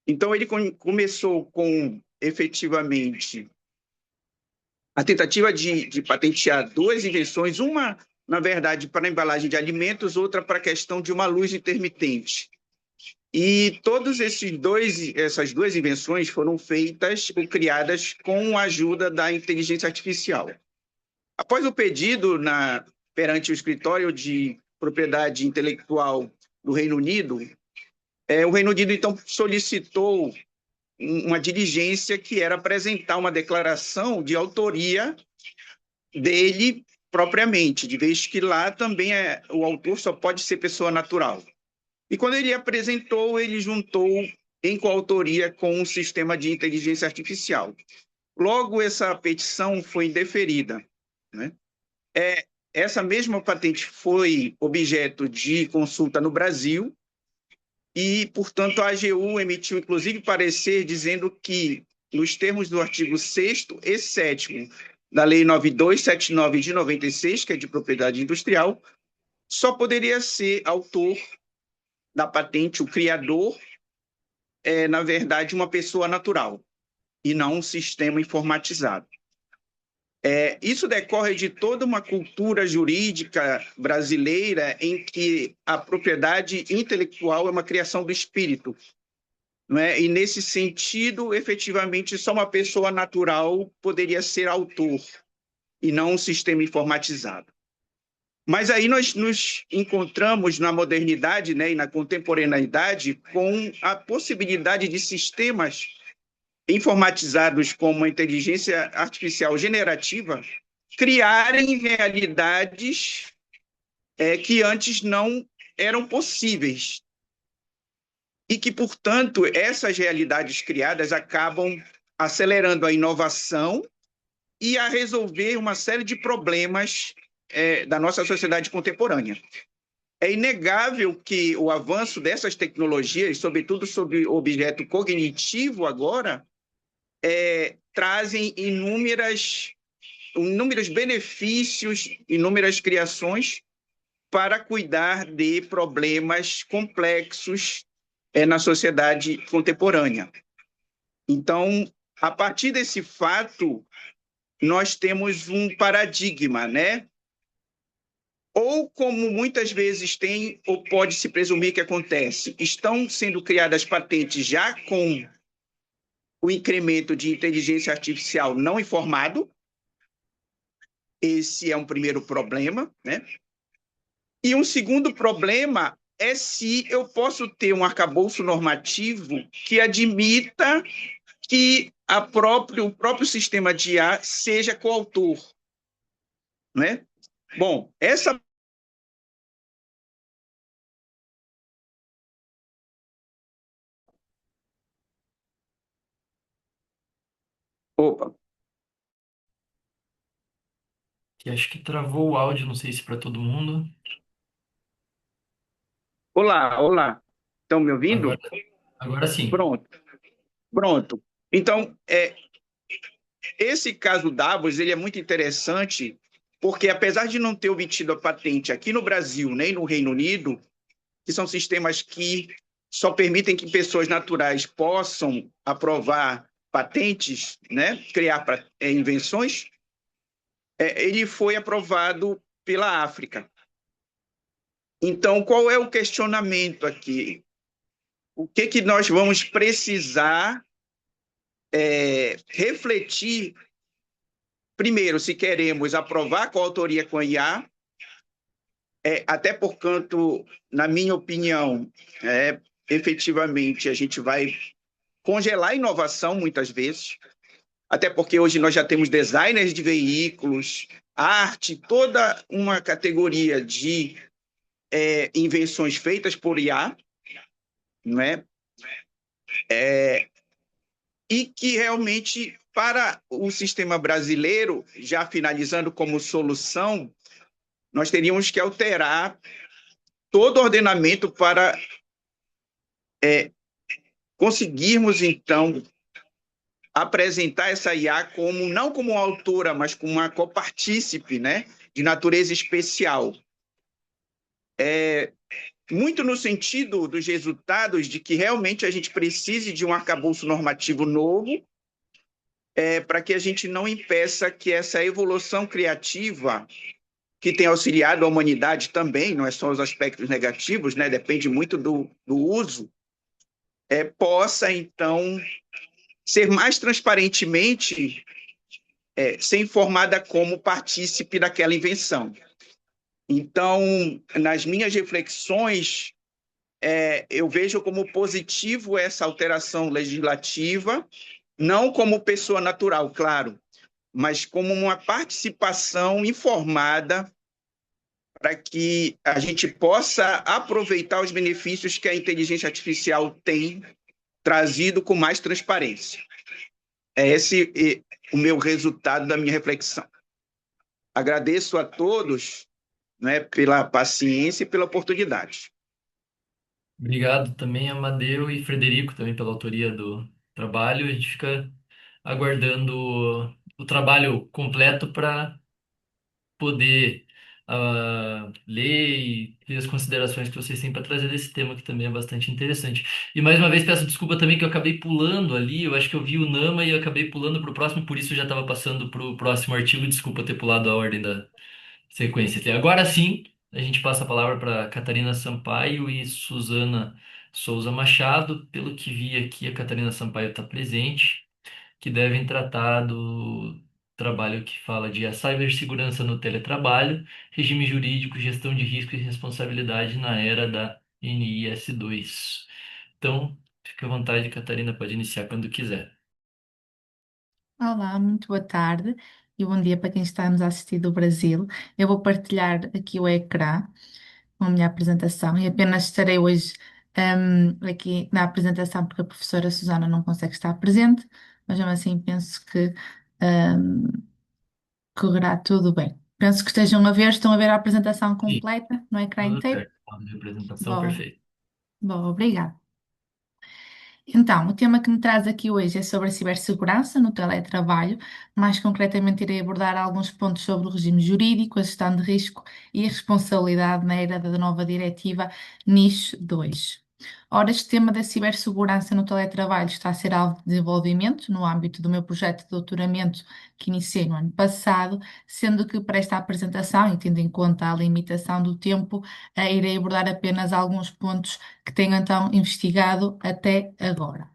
Speaker 8: Então, ele começou com, efetivamente, a tentativa de patentear duas invenções, uma, na verdade, para a embalagem de alimentos, outra para a questão de uma luz intermitente. E todas essas duas invenções foram feitas ou criadas com a ajuda da inteligência artificial. Após o pedido perante o Escritório de Propriedade Intelectual do Reino Unido, o Reino Unido, então, solicitou uma diligência que era apresentar uma declaração de autoria dele propriamente, de vez que lá também o autor só pode ser pessoa natural. E quando ele apresentou, ele juntou em coautoria com um sistema de inteligência artificial. Logo, essa petição foi indeferida, né? Essa mesma patente foi objeto de consulta no Brasil e, portanto, a AGU emitiu, inclusive, parecer dizendo que, nos termos do artigo 6º e 7º da Lei 9279 de 96, que é de propriedade industrial, só poderia ser autor da patente, o criador, na verdade, uma pessoa natural, e não um sistema informatizado. Isso decorre de toda uma cultura jurídica brasileira em que a propriedade intelectual é uma criação do espírito, não é? E, nesse sentido, efetivamente, só uma pessoa natural poderia ser autor, e não um sistema informatizado. Mas aí nós nos encontramos na modernidade, né, e na contemporaneidade com a possibilidade de sistemas informatizados como a inteligência artificial generativa criarem realidades que antes não eram possíveis. E que, portanto, essas realidades criadas acabam acelerando a inovação e a resolver uma série de problemas da nossa sociedade contemporânea. É inegável que o avanço dessas tecnologias, sobretudo sobre o objeto cognitivo agora, trazem inúmeros benefícios, inúmeras criações para cuidar de problemas complexos na sociedade contemporânea. Então, a partir desse fato, nós temos um paradigma, né? Ou, como muitas vezes tem, ou pode-se presumir que acontece, estão sendo criadas patentes já com o incremento de inteligência artificial não informado. Esse é um primeiro problema, né? E um segundo problema é se eu posso ter um arcabouço normativo que admita que o próprio sistema de IA seja coautor, né? Bom, essa... Opa.
Speaker 1: Que acho que travou o áudio, não sei se para todo mundo.
Speaker 8: Olá. Estão me ouvindo?
Speaker 1: Agora sim.
Speaker 8: Pronto. Então, esse caso Davos, ele é muito interessante, porque apesar de não ter obtido a patente aqui no Brasil, nem no Reino Unido, que são sistemas que só permitem que pessoas naturais possam aprovar patentes, né, criar invenções, ele foi aprovado pela África. Então, qual é o questionamento aqui? O que nós vamos precisar refletir, primeiro, se queremos aprovar com autoria com a IA, até porquanto, na minha opinião, efetivamente, a gente vai congelar a inovação muitas vezes, até porque hoje nós já temos designers de veículos, arte, toda uma categoria de invenções feitas por IA, não é? E que realmente, para o sistema brasileiro, já finalizando como solução, nós teríamos que alterar todo o ordenamento para conseguirmos, então, apresentar essa IA como, não como autora, mas como uma copartícipe, né, de natureza especial. Muito no sentido dos resultados de que realmente a gente precise de um arcabouço normativo novo, para que a gente não impeça que essa evolução criativa, que tem auxiliado a humanidade também, não é só os aspectos negativos, né, depende muito do uso, possa, então, ser mais transparentemente ser informada como partícipe daquela invenção. Então, nas minhas reflexões, eu vejo como positivo essa alteração legislativa, não como pessoa natural, claro, mas como uma participação informada para que a gente possa aproveitar os benefícios que a inteligência artificial tem trazido com mais transparência. É esse o meu resultado da minha reflexão. Agradeço a todos, né, pela paciência e pela oportunidade.
Speaker 1: Obrigado também, Amadeu e Frederico, também pela autoria do trabalho. A gente fica aguardando o trabalho completo para poder ler e ter as considerações que vocês têm para trazer desse tema, que também é bastante interessante. E mais uma vez peço desculpa também que eu acabei pulando ali, eu acho que eu vi o Nama e eu acabei pulando para o próximo, por isso eu já estava passando para o próximo artigo, desculpa ter pulado a ordem da sequência. Agora sim, a gente passa a palavra para Catarina Sampaio e Suzana Souza Machado. Pelo que vi aqui, a Catarina Sampaio está presente, que devem tratar do trabalho que fala de a cibersegurança no teletrabalho, regime jurídico, gestão de risco e responsabilidade na era da NIS2. Então, fique à vontade, Catarina, pode iniciar quando quiser.
Speaker 9: Olá, muito boa tarde e bom dia para quem está a nos assistir do Brasil. Eu vou partilhar aqui o ecrã com a minha apresentação e apenas estarei hoje aqui na apresentação porque a professora Susana não consegue estar presente, mas mesmo assim penso que hum, correrá tudo bem. Penso que estão a ver a apresentação
Speaker 1: Sim,
Speaker 9: completa no ecrã
Speaker 1: tudo
Speaker 9: inteiro?
Speaker 1: certo. Modo de apresentação
Speaker 9: Bom,
Speaker 1: perfeito.
Speaker 9: bom, obrigada. Então, o tema que me traz aqui hoje é sobre a cibersegurança no teletrabalho. Mais concretamente, irei abordar alguns pontos sobre o regime jurídico, a gestão de risco e a responsabilidade na era da nova diretiva NIS 2. Ora, este tema da cibersegurança no teletrabalho está a ser alvo de desenvolvimento no âmbito do meu projeto de doutoramento que iniciei no ano passado, sendo que para esta apresentação, e tendo em conta a limitação do tempo, irei abordar apenas alguns pontos que tenho então investigado até agora.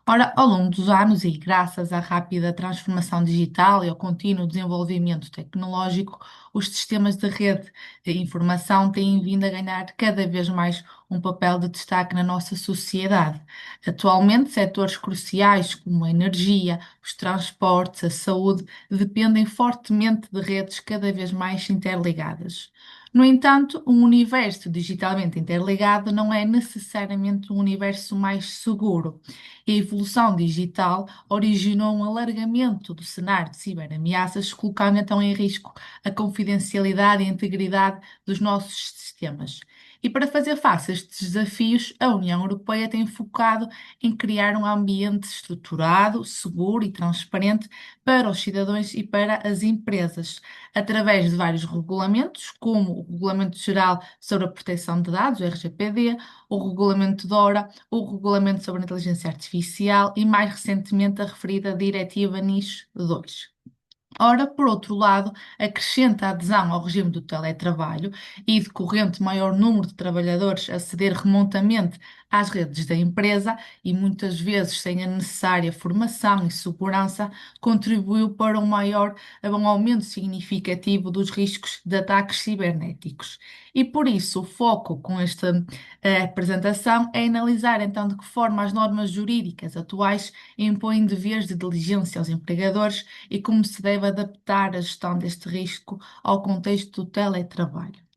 Speaker 9: Ora, ao longo dos anos e graças à rápida transformação digital e ao contínuo desenvolvimento tecnológico, os sistemas de rede de informação têm vindo a ganhar cada vez mais um papel de destaque na nossa sociedade. Atualmente, setores cruciais como a energia, os transportes, a saúde, dependem fortemente de redes cada vez mais interligadas. No entanto, um universo digitalmente interligado não é necessariamente um universo mais seguro. A evolução digital originou um alargamento do cenário de ciberameaças, colocando então em risco a confidencialidade e a integridade dos nossos sistemas. E para fazer face a estes desafios, a União Europeia tem focado em criar um ambiente estruturado, seguro e transparente para os cidadãos e para as empresas, através de vários regulamentos, como o Regulamento Geral sobre a Proteção de Dados, o RGPD, o Regulamento DORA, o Regulamento sobre a Inteligência Artificial e, mais recentemente, a referida Diretiva NIS 2. Ora, por outro lado, acrescenta a adesão ao regime do teletrabalho e decorrente maior número de trabalhadores aceder remotamente às redes da empresa e muitas vezes sem a necessária formação e segurança, contribuiu para um aumento significativo dos riscos de ataques cibernéticos. E por isso o foco com esta apresentação é analisar então de que forma as normas jurídicas atuais impõem deveres de diligência aos empregadores e como se deve adaptar a gestão deste risco ao contexto do teletrabalho.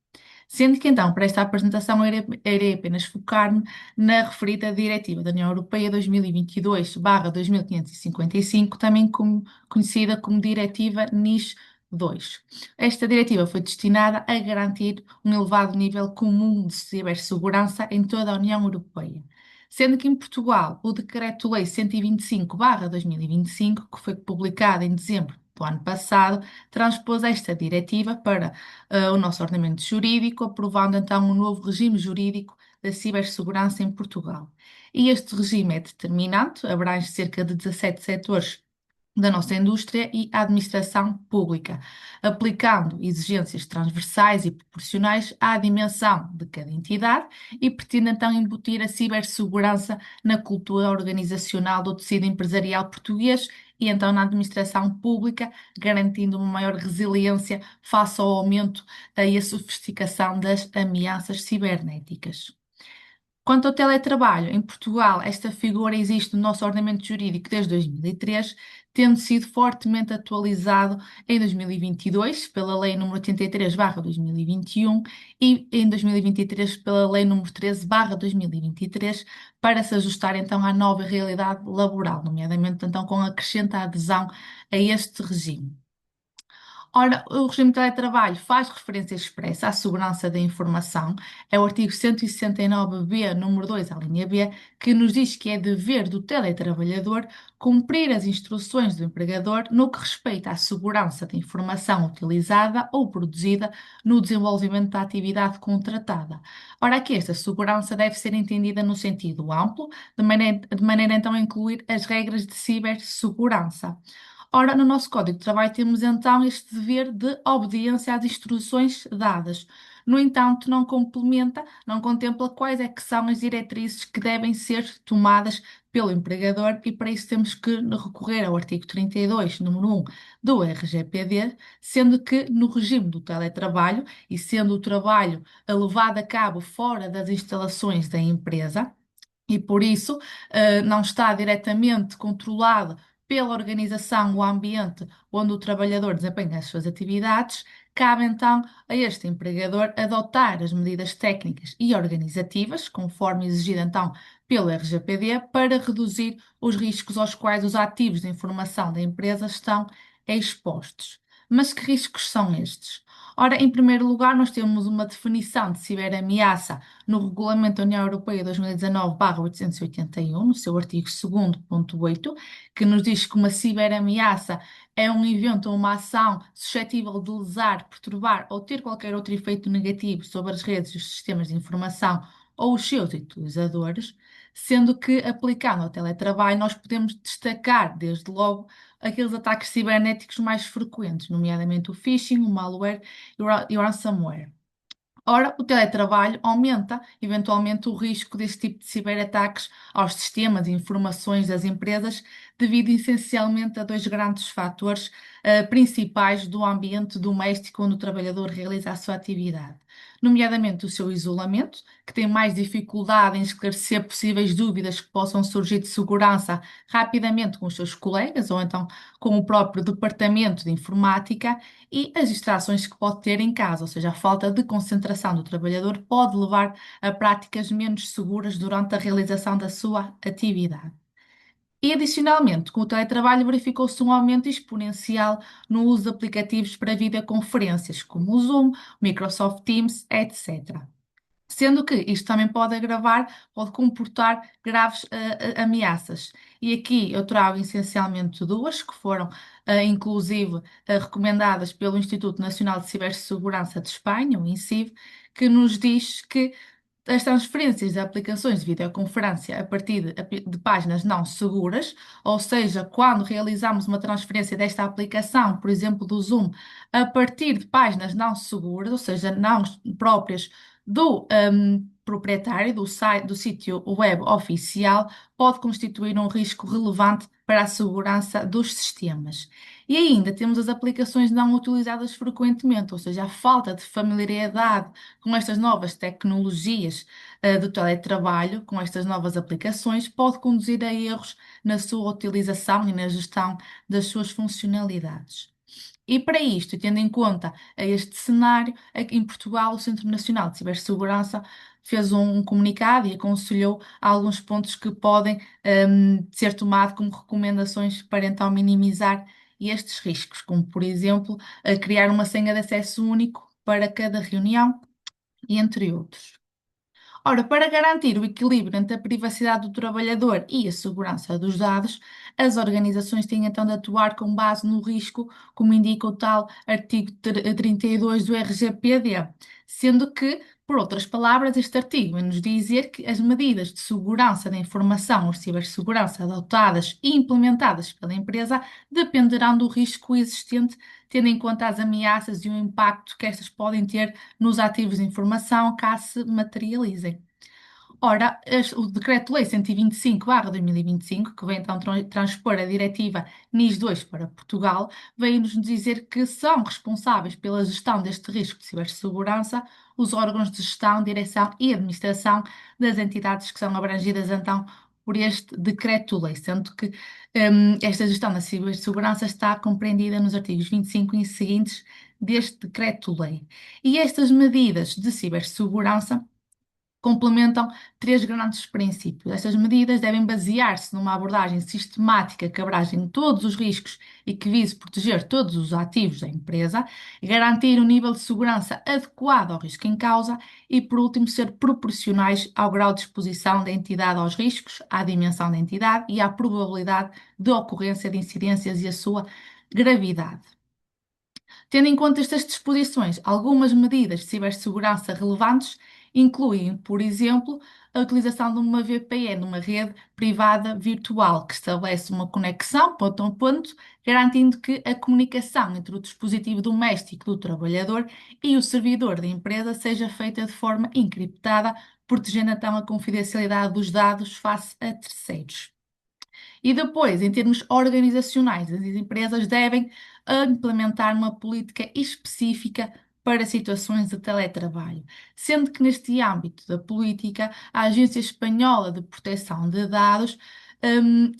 Speaker 9: Sendo que então, para esta apresentação, irei apenas focar-me na referida Diretiva da União Europeia 2022/2555, também conhecida como Diretiva NIS 2. Esta diretiva foi destinada a garantir um elevado nível comum de cibersegurança em toda a União Europeia. Sendo que em Portugal o Decreto-Lei 125/2025, que foi publicado em dezembro do ano passado, transpôs esta diretiva para o nosso ordenamento jurídico, aprovando então um novo regime jurídico da cibersegurança em Portugal. E este regime é determinante, abrange cerca de 17 setores da nossa indústria e a administração pública, aplicando exigências transversais e proporcionais à dimensão de cada entidade e pretende então embutir a cibersegurança na cultura organizacional do tecido empresarial português e então na administração pública, garantindo uma maior resiliência face ao aumento e a sofisticação das ameaças cibernéticas. Quanto ao teletrabalho, em Portugal, esta figura existe no nosso ordenamento jurídico desde 2003, tendo sido fortemente atualizado em 2022 pela Lei nº 83/2021 e em 2023 pela Lei nº 13/2023, para se ajustar então à nova realidade laboral, nomeadamente então com a acrescente adesão a este regime. Ora, o regime de teletrabalho faz referência expressa à segurança da informação, é o artigo 169b, número 2, a linha B, que nos diz que é dever do teletrabalhador cumprir as instruções do empregador no que respeita à segurança da informação utilizada ou produzida no desenvolvimento da atividade contratada. Ora, aqui esta segurança deve ser entendida no sentido amplo, de maneira então a incluir as regras de cibersegurança. Ora, no nosso Código de Trabalho temos então este dever de obediência às instruções dadas. No entanto, não complementa, não contempla quais é que são as diretrizes que devem ser tomadas pelo empregador e para isso temos que recorrer ao artigo 32, número 1 do RGPD, sendo que no regime do teletrabalho e sendo o trabalho levado a cabo fora das instalações da empresa, e por isso não está diretamente controlado pela organização o ambiente onde o trabalhador desempenha as suas atividades, cabe então a este empregador adotar as medidas técnicas e organizativas, conforme exigido então pelo RGPD, para reduzir os riscos aos quais os ativos de informação da empresa estão expostos. Mas que riscos são estes? Ora, em primeiro lugar, nós temos uma definição de ciberameaça no Regulamento da União Europeia 2019/881, no seu artigo 2º.8, que nos diz que uma ciberameaça é um evento ou uma ação suscetível de lesar, perturbar ou ter qualquer outro efeito negativo sobre as redes e os sistemas de informação ou os seus utilizadores, sendo que, aplicando ao teletrabalho, nós podemos destacar, desde logo, aqueles ataques cibernéticos mais frequentes, nomeadamente o phishing, o malware e o ransomware. Ora, o teletrabalho aumenta eventualmente o risco deste tipo de ciberataques aos sistemas e informações das empresas, devido essencialmente a dois grandes fatores principais do ambiente doméstico onde o trabalhador realiza a sua atividade, nomeadamente o seu isolamento, que tem mais dificuldade em esclarecer possíveis dúvidas que possam surgir de segurança rapidamente com os seus colegas ou então com o próprio departamento de informática e as distrações que pode ter em casa, ou seja, a falta de concentração do trabalhador pode levar a práticas menos seguras durante a realização da sua atividade. E, adicionalmente, com o teletrabalho verificou-se um aumento exponencial no uso de aplicativos para videoconferências, como o Zoom, o Microsoft Teams, etc. Sendo que isto também pode pode comportar graves ameaças. E aqui eu trago essencialmente duas, que foram inclusive recomendadas pelo Instituto Nacional de Cibersegurança de Espanha, o INCIB, que nos diz que as transferências de aplicações de videoconferência a partir de páginas não seguras, ou seja, quando realizamos uma transferência desta aplicação, por exemplo, do Zoom, a partir de páginas não seguras, ou seja, não próprias do proprietário do site, do sítio web oficial, pode constituir um risco relevante para a segurança dos sistemas. E ainda temos as aplicações não utilizadas frequentemente, ou seja, a falta de familiaridade com estas novas tecnologias do teletrabalho, com estas novas aplicações, pode conduzir a erros na sua utilização e na gestão das suas funcionalidades. E para isto, tendo em conta este cenário, aqui em Portugal, o Centro Nacional de Cibersegurança fez um comunicado e aconselhou alguns pontos que podem ser tomados como recomendações para então minimizar estes riscos, como por exemplo, criar uma senha de acesso único para cada reunião, e entre outros. Ora, para garantir o equilíbrio entre a privacidade do trabalhador e a segurança dos dados, as organizações têm então de atuar com base no risco, como indica o tal artigo 32 do RGPD, sendo que, por outras palavras, este artigo vem nos dizer que as medidas de segurança da informação ou cibersegurança adotadas e implementadas pela empresa dependerão do risco existente, tendo em conta as ameaças e o impacto que estas podem ter nos ativos de informação caso se materializem. Ora, o Decreto-Lei 125/2025, que vem então transpor a diretiva NIS2 para Portugal, veio-nos dizer que são responsáveis pela gestão deste risco de cibersegurança os órgãos de gestão, direção e administração das entidades que são abrangidas então por este Decreto-Lei, sendo que esta gestão da cibersegurança está compreendida nos artigos 25 e seguintes deste Decreto-Lei. E estas medidas de cibersegurança complementam três grandes princípios. Estas medidas devem basear-se numa abordagem sistemática que abrange todos os riscos e que vise proteger todos os ativos da empresa, garantir um nível de segurança adequado ao risco em causa e, por último, ser proporcionais ao grau de exposição da entidade aos riscos, à dimensão da entidade e à probabilidade de ocorrência de incidências e a sua gravidade. Tendo em conta estas disposições, algumas medidas de cibersegurança relevantes incluem, por exemplo, a utilização de uma VPN, uma rede privada virtual, que estabelece uma conexão ponto a ponto, garantindo que a comunicação entre o dispositivo doméstico do trabalhador e o servidor da empresa seja feita de forma encriptada, protegendo então a confidencialidade dos dados face a terceiros. E depois, em termos organizacionais, as empresas devem implementar uma política específica para situações de teletrabalho, sendo que neste âmbito da política, a Agência Espanhola de Proteção de Dados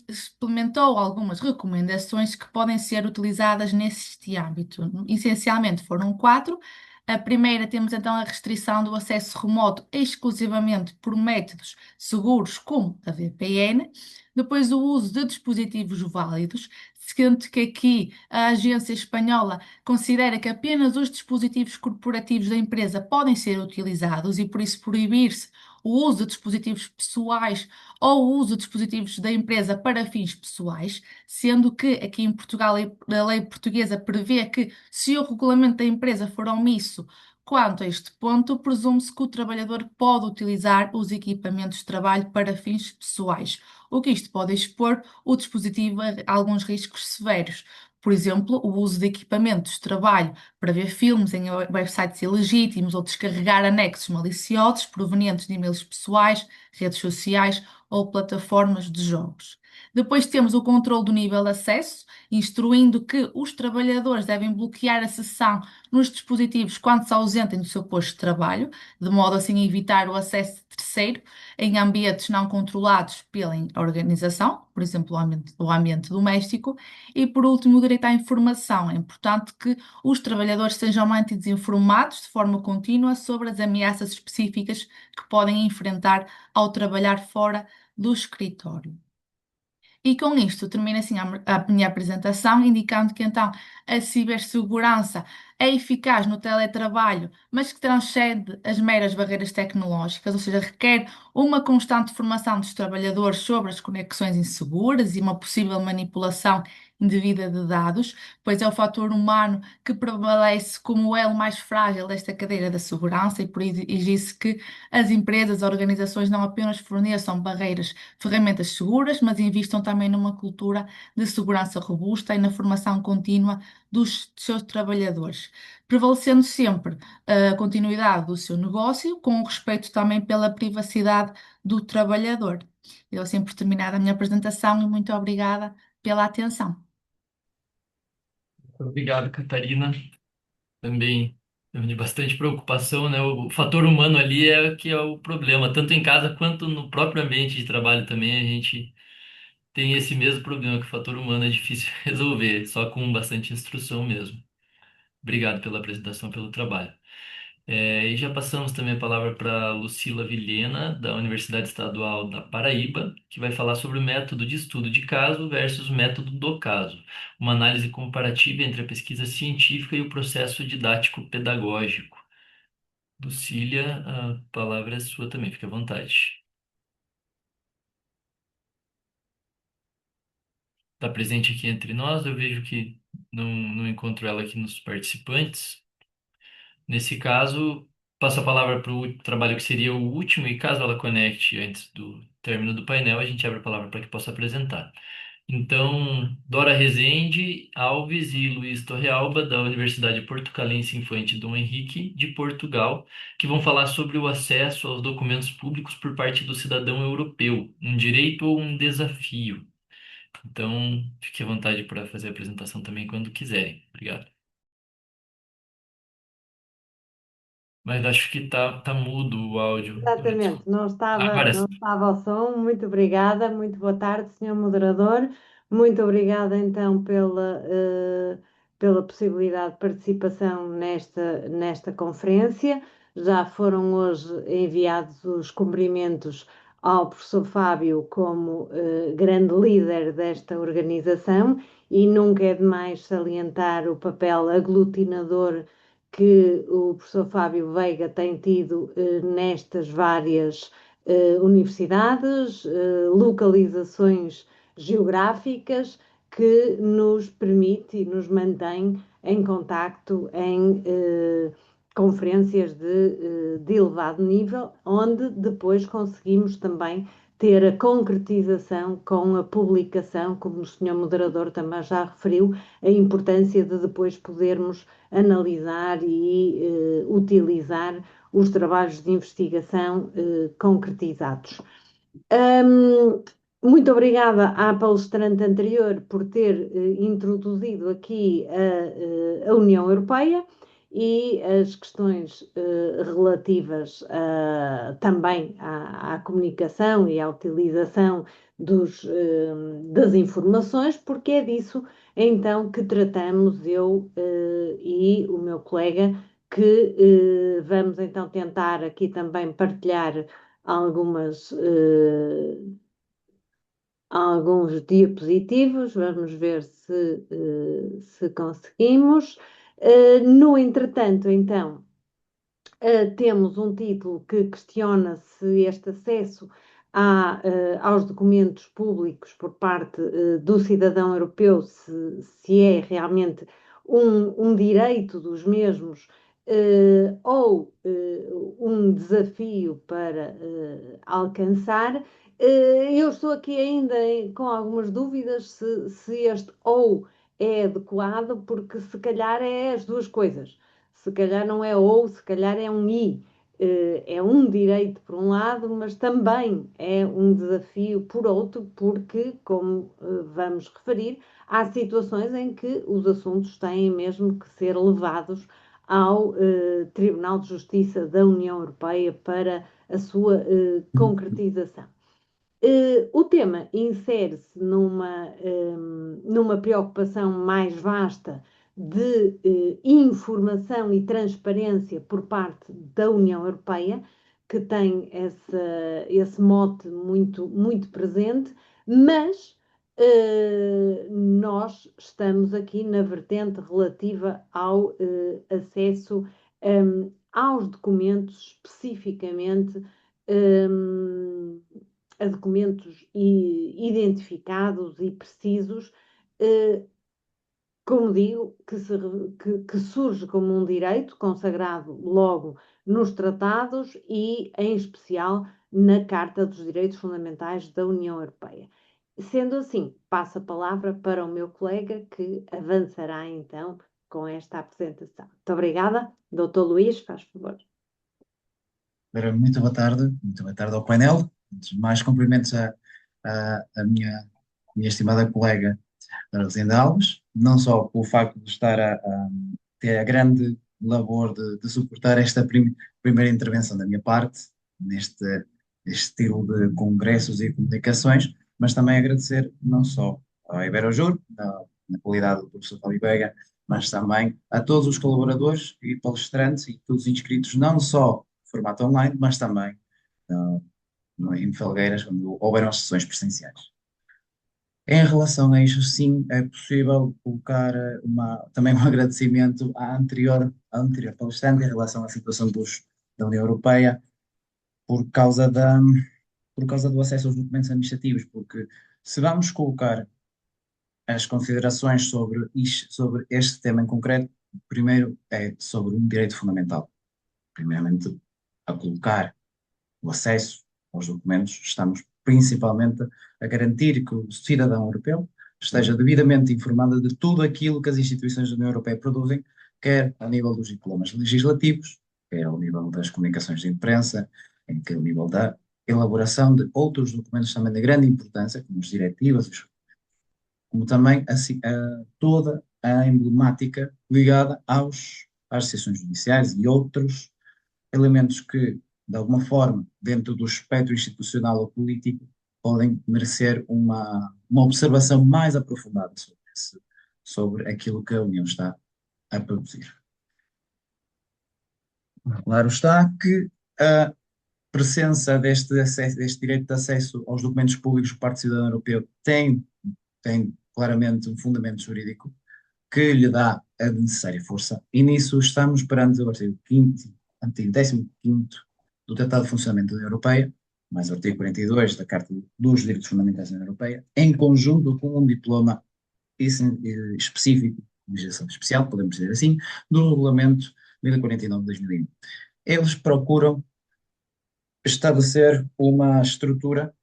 Speaker 9: implementou algumas recomendações que podem ser utilizadas neste âmbito. Essencialmente foram quatro. A primeira, temos então a restrição do acesso remoto exclusivamente por métodos seguros, como a VPN. Depois, o uso de dispositivos válidos, sendo que aqui a agência espanhola considera que apenas os dispositivos corporativos da empresa podem ser utilizados e, por isso, proibir-se o uso de dispositivos pessoais ou o uso de dispositivos da empresa para fins pessoais, sendo que aqui em Portugal a lei portuguesa prevê que, se o regulamento da empresa for omisso quanto a este ponto, presume-se que o trabalhador pode utilizar os equipamentos de trabalho para fins pessoais, o que isto pode expor o dispositivo a alguns riscos severos. Por exemplo, o uso de equipamentos de trabalho para ver filmes em websites ilegítimos ou descarregar anexos maliciosos provenientes de e-mails pessoais, redes sociais ou plataformas de jogos. Depois temos o controle do nível de acesso, instruindo que os trabalhadores devem bloquear a sessão nos dispositivos quando se ausentem do seu posto de trabalho, de modo assim a evitar o acesso de terceiro em ambientes não controlados pela organização, por exemplo, o ambiente doméstico. E, por último, o direito à informação. É importante que os trabalhadores sejam mantidos informados de forma contínua sobre as ameaças específicas que podem enfrentar ao trabalhar fora do escritório. E com isto termino assim a minha apresentação, indicando que então a cibersegurança é eficaz no teletrabalho, mas que transcende as meras barreiras tecnológicas, ou seja, requer uma constante formação dos trabalhadores sobre as conexões inseguras e uma possível manipulação indevida de dados, pois é o fator humano que prevalece como o elo mais frágil desta cadeia da segurança e por isso exige que as empresas, organizações não apenas forneçam barreiras, ferramentas seguras, mas investam também numa cultura de segurança robusta e na formação contínua dos seus trabalhadores, prevalecendo sempre a continuidade do seu negócio, com o respeito também pela privacidade do trabalhador. Eu assim por terminada a minha apresentação e muito obrigada pela atenção.
Speaker 1: Obrigado, Catarina. Também de bastante preocupação, né? O fator humano ali é que é o problema, tanto em casa quanto no próprio ambiente de trabalho também a gente tem esse mesmo problema, que o fator humano é difícil resolver, só com bastante instrução mesmo. Obrigado pela apresentação, pelo trabalho. E já passamos também a palavra para Lucila Vilhena, da Universidade Estadual da Paraíba, que vai falar sobre o método de estudo de caso versus o método do caso, uma análise comparativa entre a pesquisa científica e o processo didático-pedagógico. Lucília, a palavra é sua também, fique à vontade. Está presente aqui entre nós, eu vejo que não encontro ela aqui nos participantes. Nesse caso, passo a palavra para o trabalho que seria o último, e caso ela conecte antes do término do painel, a gente abre a palavra para que possa apresentar. Então, Dora Rezende Alves e Luiz Torrealba, da Universidade Portucalense Infante Dom Henrique, de Portugal, que vão falar sobre o acesso aos documentos públicos por parte do cidadão europeu, um direito ou um desafio. Então, fique à vontade para fazer a apresentação também quando quiserem. Obrigado. Mas acho que tá mudo o áudio.
Speaker 10: Exatamente,
Speaker 1: Agora
Speaker 10: não
Speaker 1: sim.
Speaker 10: estava ao som. Muito obrigada, muito boa tarde, senhor moderador. Muito obrigada então pela possibilidade de participação nesta conferência. Já foram hoje enviados os cumprimentos ao professor Fábio como grande líder desta organização e nunca é demais salientar o papel aglutinador que o professor Fábio Veiga tem tido nestas várias universidades, localizações geográficas, que nos permite e nos mantém em contacto em conferências de elevado nível, onde depois conseguimos também ter a concretização com a publicação, como o senhor moderador também já referiu, a importância de depois podermos analisar e utilizar os trabalhos de investigação concretizados. Muito obrigada à palestrante anterior por ter introduzido aqui a União Europeia e as questões relativas também à comunicação e à utilização das informações, porque é disso então que tratamos eu e o meu colega, que vamos então tentar aqui também partilhar alguns diapositivos. Vamos ver se conseguimos. No entretanto, então, temos um título que questiona se este acesso aos documentos públicos por parte do cidadão europeu, se é realmente um direito dos mesmos ou um desafio para alcançar. Eu estou aqui ainda com algumas dúvidas se este ou é adequado, porque se calhar é as duas coisas. Se calhar não é ou, se calhar é um e. É um direito por um lado, mas também é um desafio por outro, porque, como vamos referir, há situações em que os assuntos têm mesmo que ser levados ao Tribunal de Justiça da União Europeia para a sua concretização. O tema insere-se numa preocupação mais vasta de informação e transparência por parte da União Europeia, que tem esse mote muito, muito presente, mas nós estamos aqui na vertente relativa ao acesso aos documentos, especificamente a documentos identificados e precisos, como digo, que surge como um direito consagrado logo nos tratados e, em especial, na Carta dos Direitos Fundamentais da União Europeia. Sendo assim, passo a palavra para o meu colega que avançará então com esta apresentação. Muito obrigada. Doutor Luís, faz favor.
Speaker 11: Muito boa tarde ao painel. Antes de mais, cumprimentos a minha estimada colega Rosenda Alves, não só pelo facto de estar a ter a grande labor de suportar esta primeira intervenção da minha parte, neste estilo de congressos e comunicações, mas também agradecer não só ao Iberojur, na qualidade do professor Fábio Veiga, mas também a todos os colaboradores e palestrantes e todos os inscritos, não só em formato online, mas também em Felgueiras, quando houveram as sessões presenciais. Em relação a isto, sim, é possível colocar também um agradecimento à anterior palestrante em relação à situação da União Europeia por causa do acesso aos documentos administrativos, porque se vamos colocar as considerações sobre este tema em concreto, primeiro é sobre um direito fundamental. Primeiramente, a colocar o acesso aos documentos, estamos principalmente a garantir que o cidadão europeu esteja devidamente informado de tudo aquilo que as instituições da União Europeia produzem, quer ao nível dos diplomas legislativos, quer ao nível das comunicações de imprensa, quer ao nível da elaboração de outros documentos também de grande importância, como as diretivas, como também toda a emblemática ligada às sessões judiciais e outros elementos que, de alguma forma, dentro do espectro institucional ou político, podem merecer uma observação mais aprofundada sobre aquilo que a União está a produzir. Claro está que a presença deste direito de acesso aos documentos públicos por parte do cidadão europeu tem claramente um fundamento jurídico que lhe dá a necessária força, e nisso estamos perante o artigo 15º do Tratado de Funcionamento da União Europeia, mais o artigo 42 da Carta dos Direitos Fundamentais da União Europeia, em conjunto com um diploma específico, legislação especial, podemos dizer assim, do Regulamento 1049 de 2001. Eles procuram estabelecer uma estrutura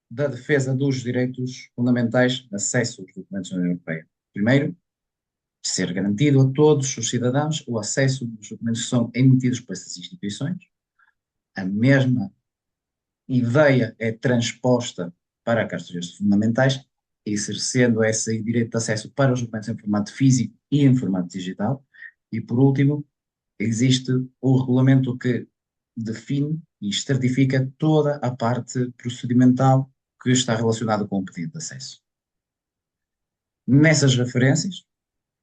Speaker 11: da defesa dos direitos fundamentais de acesso aos documentos da União Europeia. Primeiro, ser garantido a todos os cidadãos o acesso aos documentos que são emitidos por essas instituições. A mesma ideia é transposta para a Carta dos Direitos Fundamentais, exercendo esse direito de acesso para os documentos em formato físico e em formato digital. E, por último, existe o regulamento que define e certifica toda a parte procedimental que está relacionada com o pedido de acesso. Nessas referências,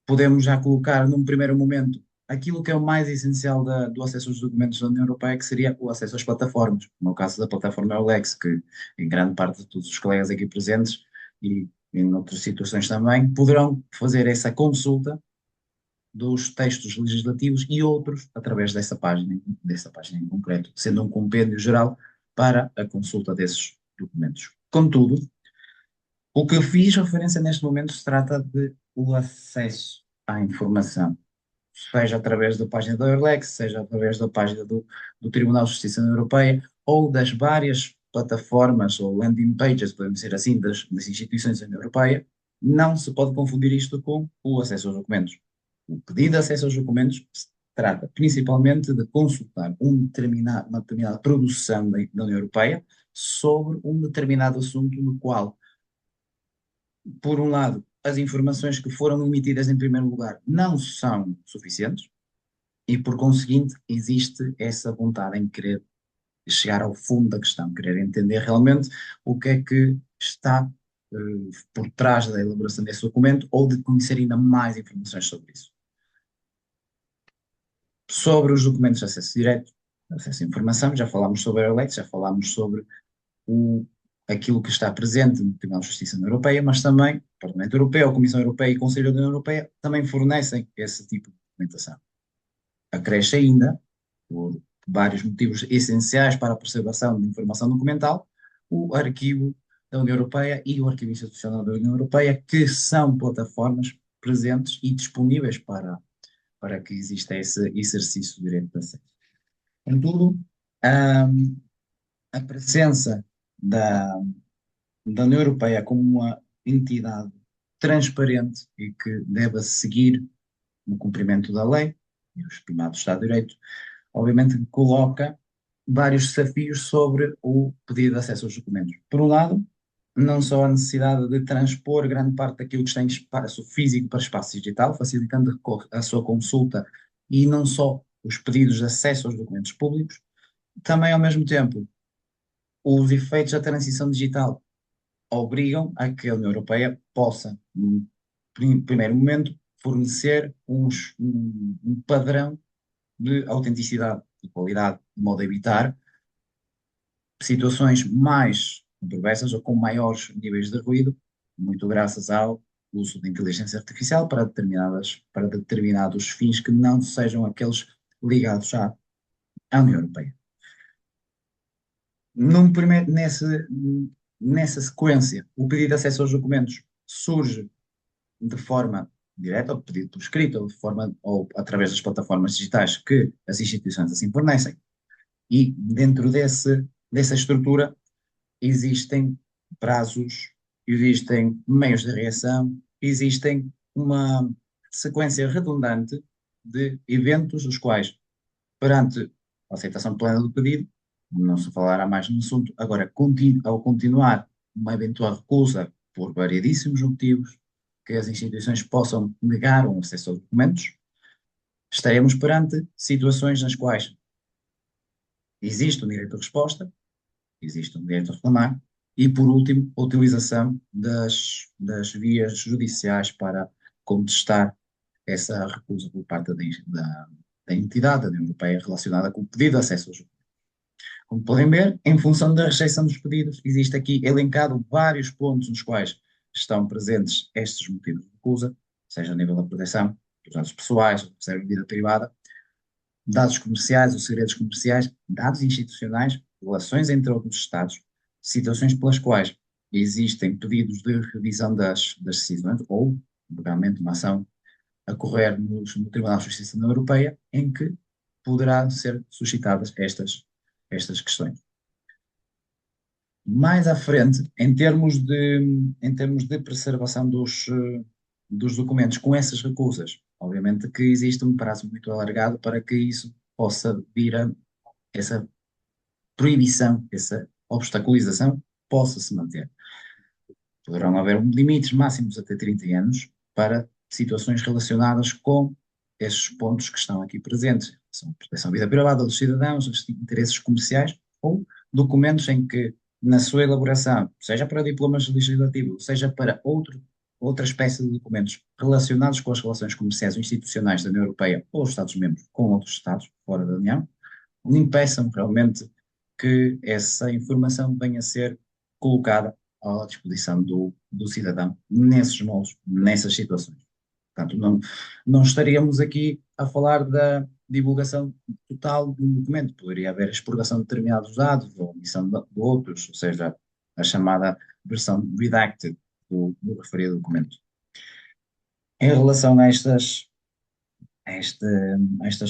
Speaker 11: podemos já colocar num primeiro momento aquilo que é o mais essencial do acesso aos documentos da União Europeia, que seria o acesso às plataformas. No caso da plataforma Eulex, que em grande parte de todos os colegas aqui presentes e em outras situações também, poderão fazer essa consulta dos textos legislativos e outros através dessa página em concreto, sendo um compêndio geral para a consulta desses documentos. Contudo, o que fiz referência neste momento se trata de o acesso à informação, seja através da página da Eulex, seja através da página do Tribunal de Justiça da União Europeia, ou das várias plataformas ou landing pages, podemos dizer assim, das instituições da União Europeia. Não se pode confundir isto com o acesso aos documentos. O pedido de acesso aos documentos se trata principalmente de consultar uma determinada produção da União Europeia sobre um determinado assunto no qual, por um lado, as informações que foram emitidas em primeiro lugar não são suficientes e, por conseguinte, existe essa vontade em querer chegar ao fundo da questão, querer entender realmente o que é que está por trás da elaboração desse documento ou de conhecer ainda mais informações sobre isso. Sobre os documentos de acesso direto, acesso à informação, já falámos sobre a Eulex, já falámos sobre aquilo que está presente no Tribunal de Justiça da União Europeia, mas também o Parlamento Europeu, a Comissão Europeia e o Conselho da União Europeia também fornecem esse tipo de documentação. Acresce ainda, por vários motivos essenciais para a preservação de informação documental, o arquivo da União Europeia e o Arquivo Institucional da União Europeia, que são plataformas presentes e disponíveis para que exista esse exercício de direito de acesso. Contudo, a presença da União Europeia como uma entidade transparente e que deve seguir no cumprimento da lei e os primados do Estado de Direito, obviamente coloca vários desafios sobre o pedido de acesso aos documentos. Por um lado, não só a necessidade de transpor grande parte daquilo que está em espaço físico para espaço digital, facilitando a sua consulta e não só os pedidos de acesso aos documentos públicos, também ao mesmo tempo os efeitos da transição digital obrigam a que a União Europeia possa, no primeiro momento, fornecer um padrão de autenticidade e qualidade, de modo a evitar situações mais controversas ou com maiores níveis de ruído, muito graças ao uso de inteligência artificial para determinados fins que não sejam aqueles ligados à União Europeia. Nessa sequência, o pedido de acesso aos documentos surge de forma direta, ou pedido por escrito, ou através das plataformas digitais que as instituições assim fornecem, e dentro dessa estrutura existem prazos, existem meios de reação, existem uma sequência redundante de eventos os quais, perante a aceitação plena do pedido, não se falará mais no assunto. Agora, ao continuar uma eventual recusa por variedíssimos motivos, que as instituições possam negar o acesso aos documentos, estaremos perante situações nas quais existe um direito de resposta, existe um direito a reclamar, e, por último, a utilização das vias judiciais para contestar essa recusa por parte da entidade da União Europeia relacionada com o pedido de acesso aos documentos. Como podem ver, em função da rejeição dos pedidos, existe aqui elencado vários pontos nos quais estão presentes estes motivos de recusa, seja a nível da proteção dos dados pessoais, ou da vida privada, dados comerciais ou segredos comerciais, dados institucionais, relações entre outros Estados, situações pelas quais existem pedidos de revisão das decisões ou, realmente, uma ação a correr no Tribunal de Justiça da União Europeia, em que poderá ser suscitadas estas questões. Mais à frente, em termos de preservação dos documentos com essas recusas, obviamente que existe um prazo muito alargado para que isso possa vir a essa proibição, essa obstaculização possa se manter. Poderão haver limites máximos até 30 anos para situações relacionadas com esses pontos que estão aqui presentes. São a proteção à vida privada dos cidadãos, os interesses comerciais ou documentos em que, na sua elaboração, seja para diplomas legislativos, seja para outra espécie de documentos relacionados com as relações comerciais ou institucionais da União Europeia ou os Estados-membros com outros Estados fora da União, impeçam realmente que essa informação venha a ser colocada à disposição do cidadão nesses moldes, nessas situações. Portanto, não estaríamos aqui a falar da divulgação total de um documento. Poderia haver expurgação de determinados dados ou omissão de outros, ou seja, a chamada versão redacted do referido documento. Em relação a estas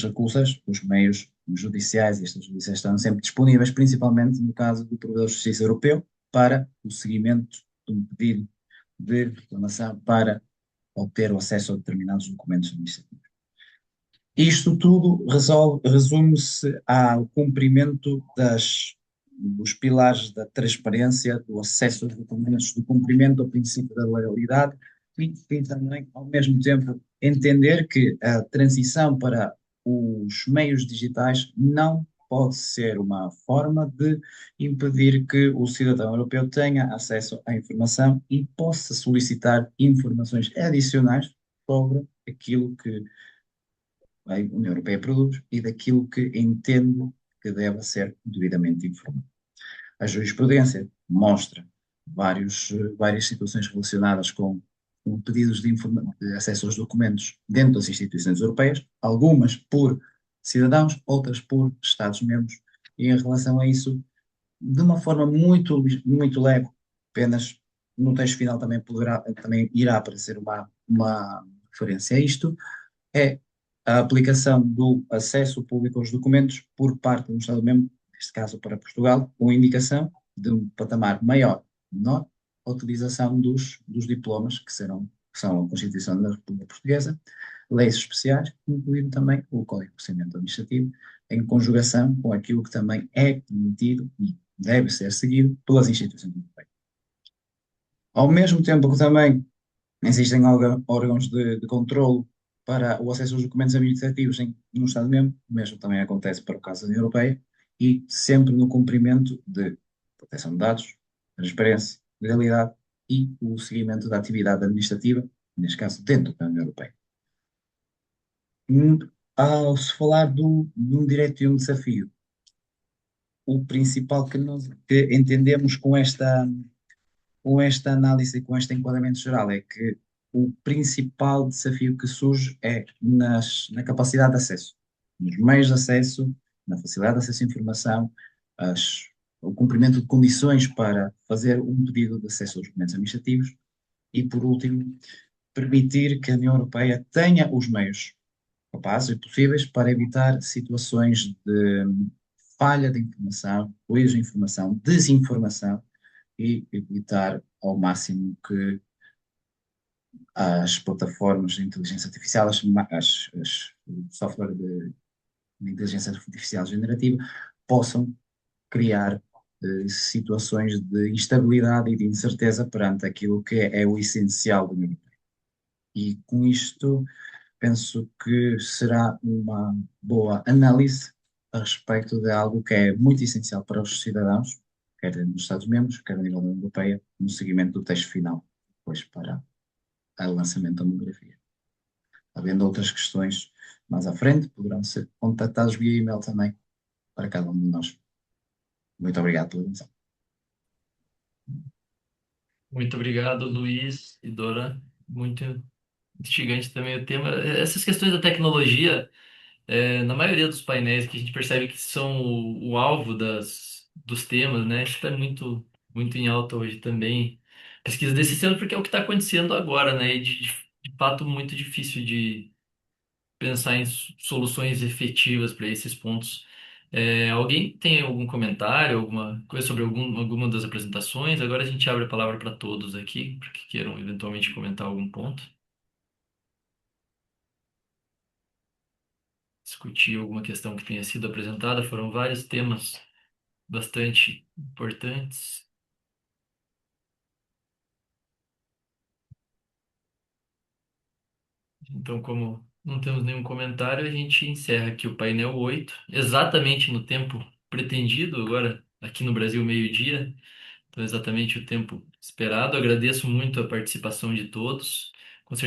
Speaker 11: recusas, os meios judiciais e estas judiciais estão sempre disponíveis, principalmente no caso do Provedor de Justiça Europeu, para o seguimento de um pedido de reclamação para obter o acesso a determinados documentos administrativos. Isto tudo resume-se ao cumprimento dos pilares da transparência, do acesso aos documentos, do cumprimento do princípio da legalidade e também, ao mesmo tempo, entender que a transição para os meios digitais não pode ser uma forma de impedir que o cidadão europeu tenha acesso à informação e possa solicitar informações adicionais sobre aquilo que a União Europeia produz e daquilo que entende que deve ser devidamente informado. A jurisprudência mostra várias situações relacionadas com pedidos de acesso aos documentos dentro das instituições europeias, algumas por cidadãos, outras por Estados-membros, e em relação a isso, de uma forma muito, muito leve, apenas no texto final também irá aparecer uma referência a isto, é a aplicação do acesso público aos documentos por parte do Estado-membro, neste caso para Portugal, com indicação de um patamar maior, menor, a utilização dos diplomas que são a Constituição da República Portuguesa, leis especiais, incluindo também o Código de Procedimento Administrativo, em conjugação com aquilo que também é permitido e deve ser seguido pelas instituições europeias. Ao mesmo tempo que também existem órgãos de controle para o acesso aos documentos administrativos no Estado-membro, o mesmo também acontece para o caso da União Europeia, e sempre no cumprimento de proteção de dados, transparência, legalidade e o seguimento da atividade administrativa, neste caso dentro da União Europeia. Ao se falar de um direito e um desafio, o principal que entendemos com esta análise e com este enquadramento geral é que o principal desafio que surge é na capacidade de acesso, nos meios de acesso, na facilidade de acesso à informação, o cumprimento de condições para fazer um pedido de acesso aos documentos administrativos e, por último, permitir que a União Europeia tenha os meios capazes e possíveis para evitar situações de falha de informação, ruídos de informação, desinformação e evitar ao máximo que as plataformas de inteligência artificial, o software de inteligência artificial generativa, possam criar situações de instabilidade e de incerteza perante aquilo que é o essencial do União Europeia. E com isto, penso que será uma boa análise a respeito de algo que é muito essencial para os cidadãos, quer nos Estados-membros, quer a nível da União Europeia, no seguimento do texto final, depois para o lançamento da monografia. Havendo outras questões mais à frente, poderão ser contactados via e-mail também para cada um de nós. Muito obrigado pela atenção.
Speaker 1: Muito obrigado, Luiz e Dora. Muito instigante também o tema. Essas questões da tecnologia, na maioria dos painéis que a gente percebe que são o alvo dos temas, né? Isso está muito, muito em alta hoje também. Pesquisa desse tema, porque é o que está acontecendo agora, né? E de fato muito difícil de pensar em soluções efetivas para esses pontos. Alguém tem algum comentário, alguma coisa sobre alguma das apresentações? Agora a gente abre a palavra para todos aqui, para que queiram eventualmente comentar algum ponto, discutir alguma questão que tenha sido apresentada. Foram vários temas bastante importantes. Então, como não temos nenhum comentário, a gente encerra aqui o painel 8 exatamente no tempo pretendido, agora aqui no Brasil, meio-dia. Então, exatamente o tempo esperado. Agradeço muito a participação de todos. Com certeza.